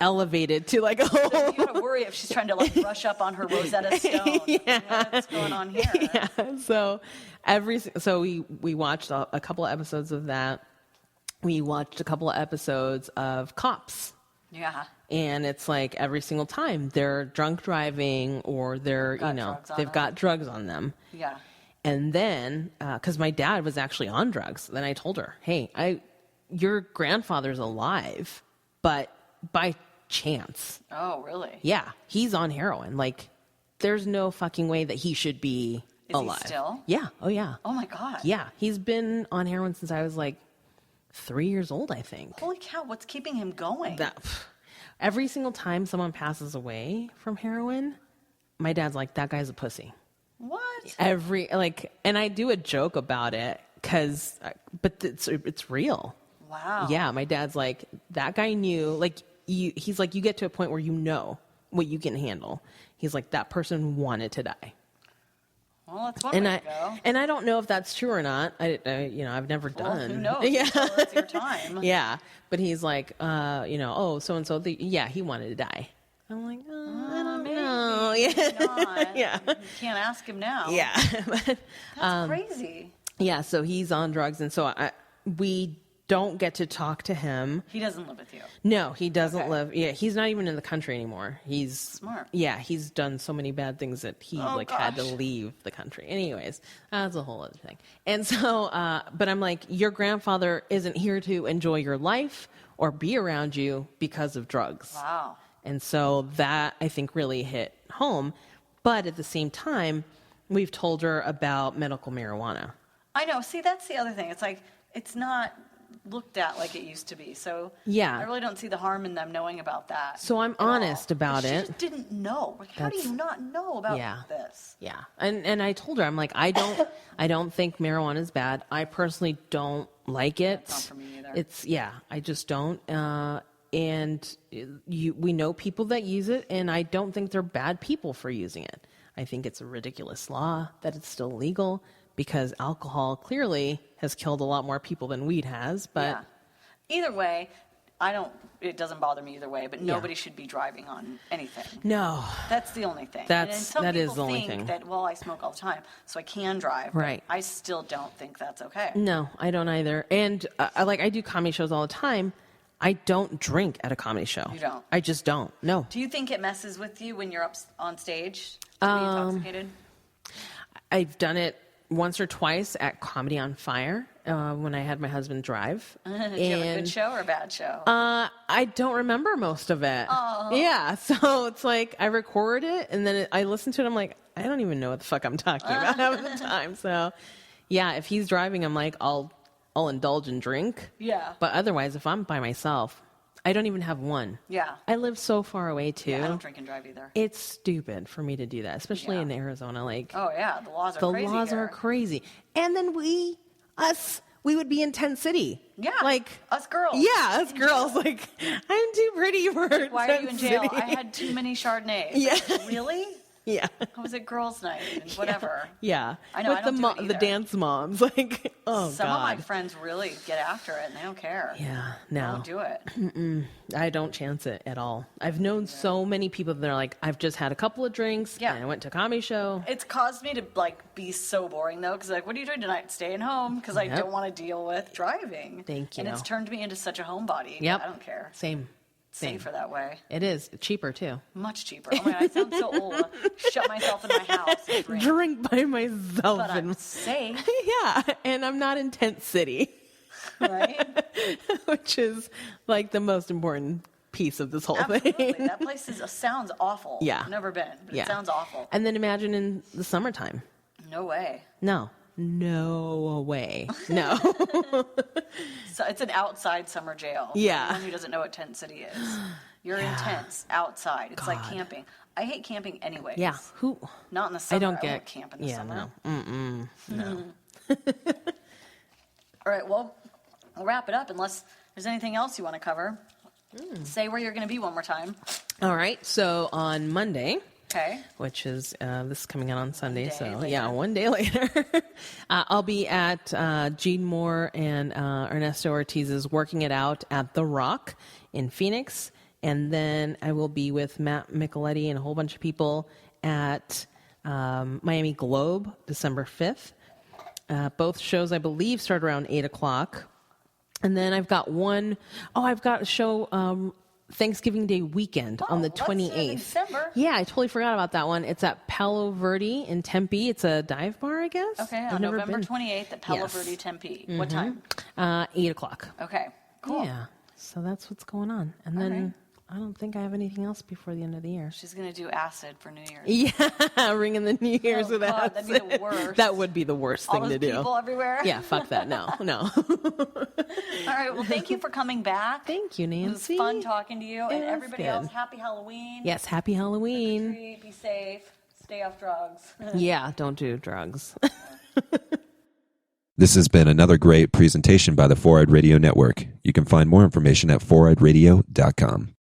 elevated to like a whole. So you gotta worry if she's trying to like brush up on her Rosetta Stone. What's going on here? Yeah. So we watched a couple of episodes of that. We watched a couple of episodes of Cops. Yeah. And it's like every single time they're drunk driving or they've got drugs on them. Yeah. And then, because my dad was actually on drugs, then I told her, hey, your grandfather's alive, but by chance. Oh, really? Yeah, he's on heroin. Like, there's no fucking way that he should be alive. He still? Yeah. Oh, yeah. Oh, my God. Yeah, he's been on heroin since I was like 3 years old, I think. Holy cow, what's keeping him going? Every single time someone passes away from heroin, my dad's like, that guy's a pussy. What? And I do a joke about it but it's real. Wow. Yeah, my dad's like, that guy knew, he's like, you get to a point where you know what you can handle. He's like, that person wanted to die. Well, that's one way to go. And I don't know if that's true or not. I've never done. Who knows? Yeah. So it's your time. Yeah. But he's like, so-and-so, he wanted to die. I'm like, I don't know. Yeah. Not. Yeah. You can't ask him now. Yeah. That's crazy. Yeah, so he's on drugs, and so we don't get to talk to him. He doesn't live with you. No, he doesn't Okay. live. Yeah, he's not even in the country anymore. He's Smart. Yeah, he's done so many bad things that he had to gosh. leave the country. Anyways, that's a whole other thing. And so, but I'm like, your grandfather isn't here to enjoy your life or be around you because of drugs. Wow. And so that, I think, really hit home. But at the same time, we've told her about medical marijuana. I know. See, that's the other thing. It's like, it's not looked at like it used to be. So Yeah. I really don't see the harm in them knowing about that. So I'm at all. honest about But she it. just didn't know. Like, how do you not know about this? Yeah. And I told her, I'm like, I don't think marijuana is bad. I personally don't like it. It's not for me either. I just don't. And we know people that use it, and I don't think they're bad people for using it. I think it's a ridiculous law that it's still legal because alcohol clearly has killed a lot more people than weed has. But Yeah. Either way, it doesn't bother me either way, but nobody should be driving on anything. no. That's the only thing. That and some is people the only think thing. that, well, I smoke all the time, so I can drive. but Right. I still don't think that's okay. No, I don't either. And I do comedy shows all the time. I don't drink at a comedy show. You don't? I just don't. No. Do you think it messes with you when you're up on stage to be intoxicated? I've done it once or twice at Comedy on Fire when I had my husband drive. Did you have a good show or a bad show? I don't remember most of it. Oh. Yeah, so it's like I record it and then I listen to it. I'm like, I don't even know what the fuck I'm talking about half the time. So, yeah, if he's driving, I'm like, I'll indulge and drink. Yeah. But otherwise, if I'm by myself, I don't even have one. Yeah. I live so far away too. Yeah, I don't drink and drive either. It's stupid for me to do that, especially in Arizona. Like, oh yeah, the laws are crazy. The laws here. are crazy. And then we would be in Tent City. Yeah. Like us girls. Yeah, us girls. Like, I'm too pretty for Why Tent are you in jail? City. I had too many Chardonnays. Yeah. Really? Yeah. How was it girls' night and whatever? Yeah. I know. With I don't do it the either. dance moms. Like, oh, Some God. of my friends really get after it and they don't care. Yeah, They no. don't do it. I don't chance it at all. I've known so many people that are like, I've just had a couple of drinks and I went to a comedy show. It's caused me to like be so boring though, because like, what are you doing tonight? Staying home because I don't want to deal with driving. Thank you. And it's turned me into such a homebody. Yep. I don't care. Same. Safer that way. It is cheaper too. Much cheaper. Oh my God, I sound so old. Shut myself in my house and Drink by myself. But I'm safe. Yeah, and I'm not in Tent City. Right? Which is like the most important piece of this whole Absolutely. thing. That place sounds awful. Yeah. I've never been, but it sounds awful. And then imagine in the summertime. No way. No way. No. So it's an outside summer jail. Yeah. For anyone who doesn't know what Tent City is. You're in tents outside. It's like camping. I hate camping anyways. Yeah. Who? Not in the summer. I don't get won't camp in the summer. No. No. All right, well, we'll wrap it up unless there's anything else you want to cover. Say where you're going to be one more time. All right. So on Monday, Okay. which is this is coming out on Sunday. day So later. yeah, one day later, I'll be at Gene Moore and Ernesto Ortiz's Working It Out at The Rock in Phoenix, and then I will be with Matt Micheletti and a whole bunch of people at Miami Globe December 5th. Both shows, I believe, start around 8:00. And then I've got a show Thanksgiving Day weekend on the 28th. In December. Yeah, I totally forgot about that one. It's at Palo Verde in Tempe. It's a dive bar, I guess. Okay, I've on never November been. 28th at Palo Yes. Verde, Tempe. What time? 8:00. Okay, cool. Yeah, so that's what's going on. And then I don't think I have anything else before the end of the year. She's going to do acid for New Year's. Yeah, ringing the New Year's Oh, with God, acid. that'd be the worst. That would be the worst All thing those to do. people everywhere. Yeah, fuck that. No. All right, well, thank you for coming back. Thank you, It was Nancy. fun talking to you. And was everybody good. else, happy Halloween. Yes, happy Halloween. Be safe. Stay off drugs. Yeah, don't do drugs. This has been another great presentation by the 4-Eyed Radio Network. You can find more information at 4eyedradio.com.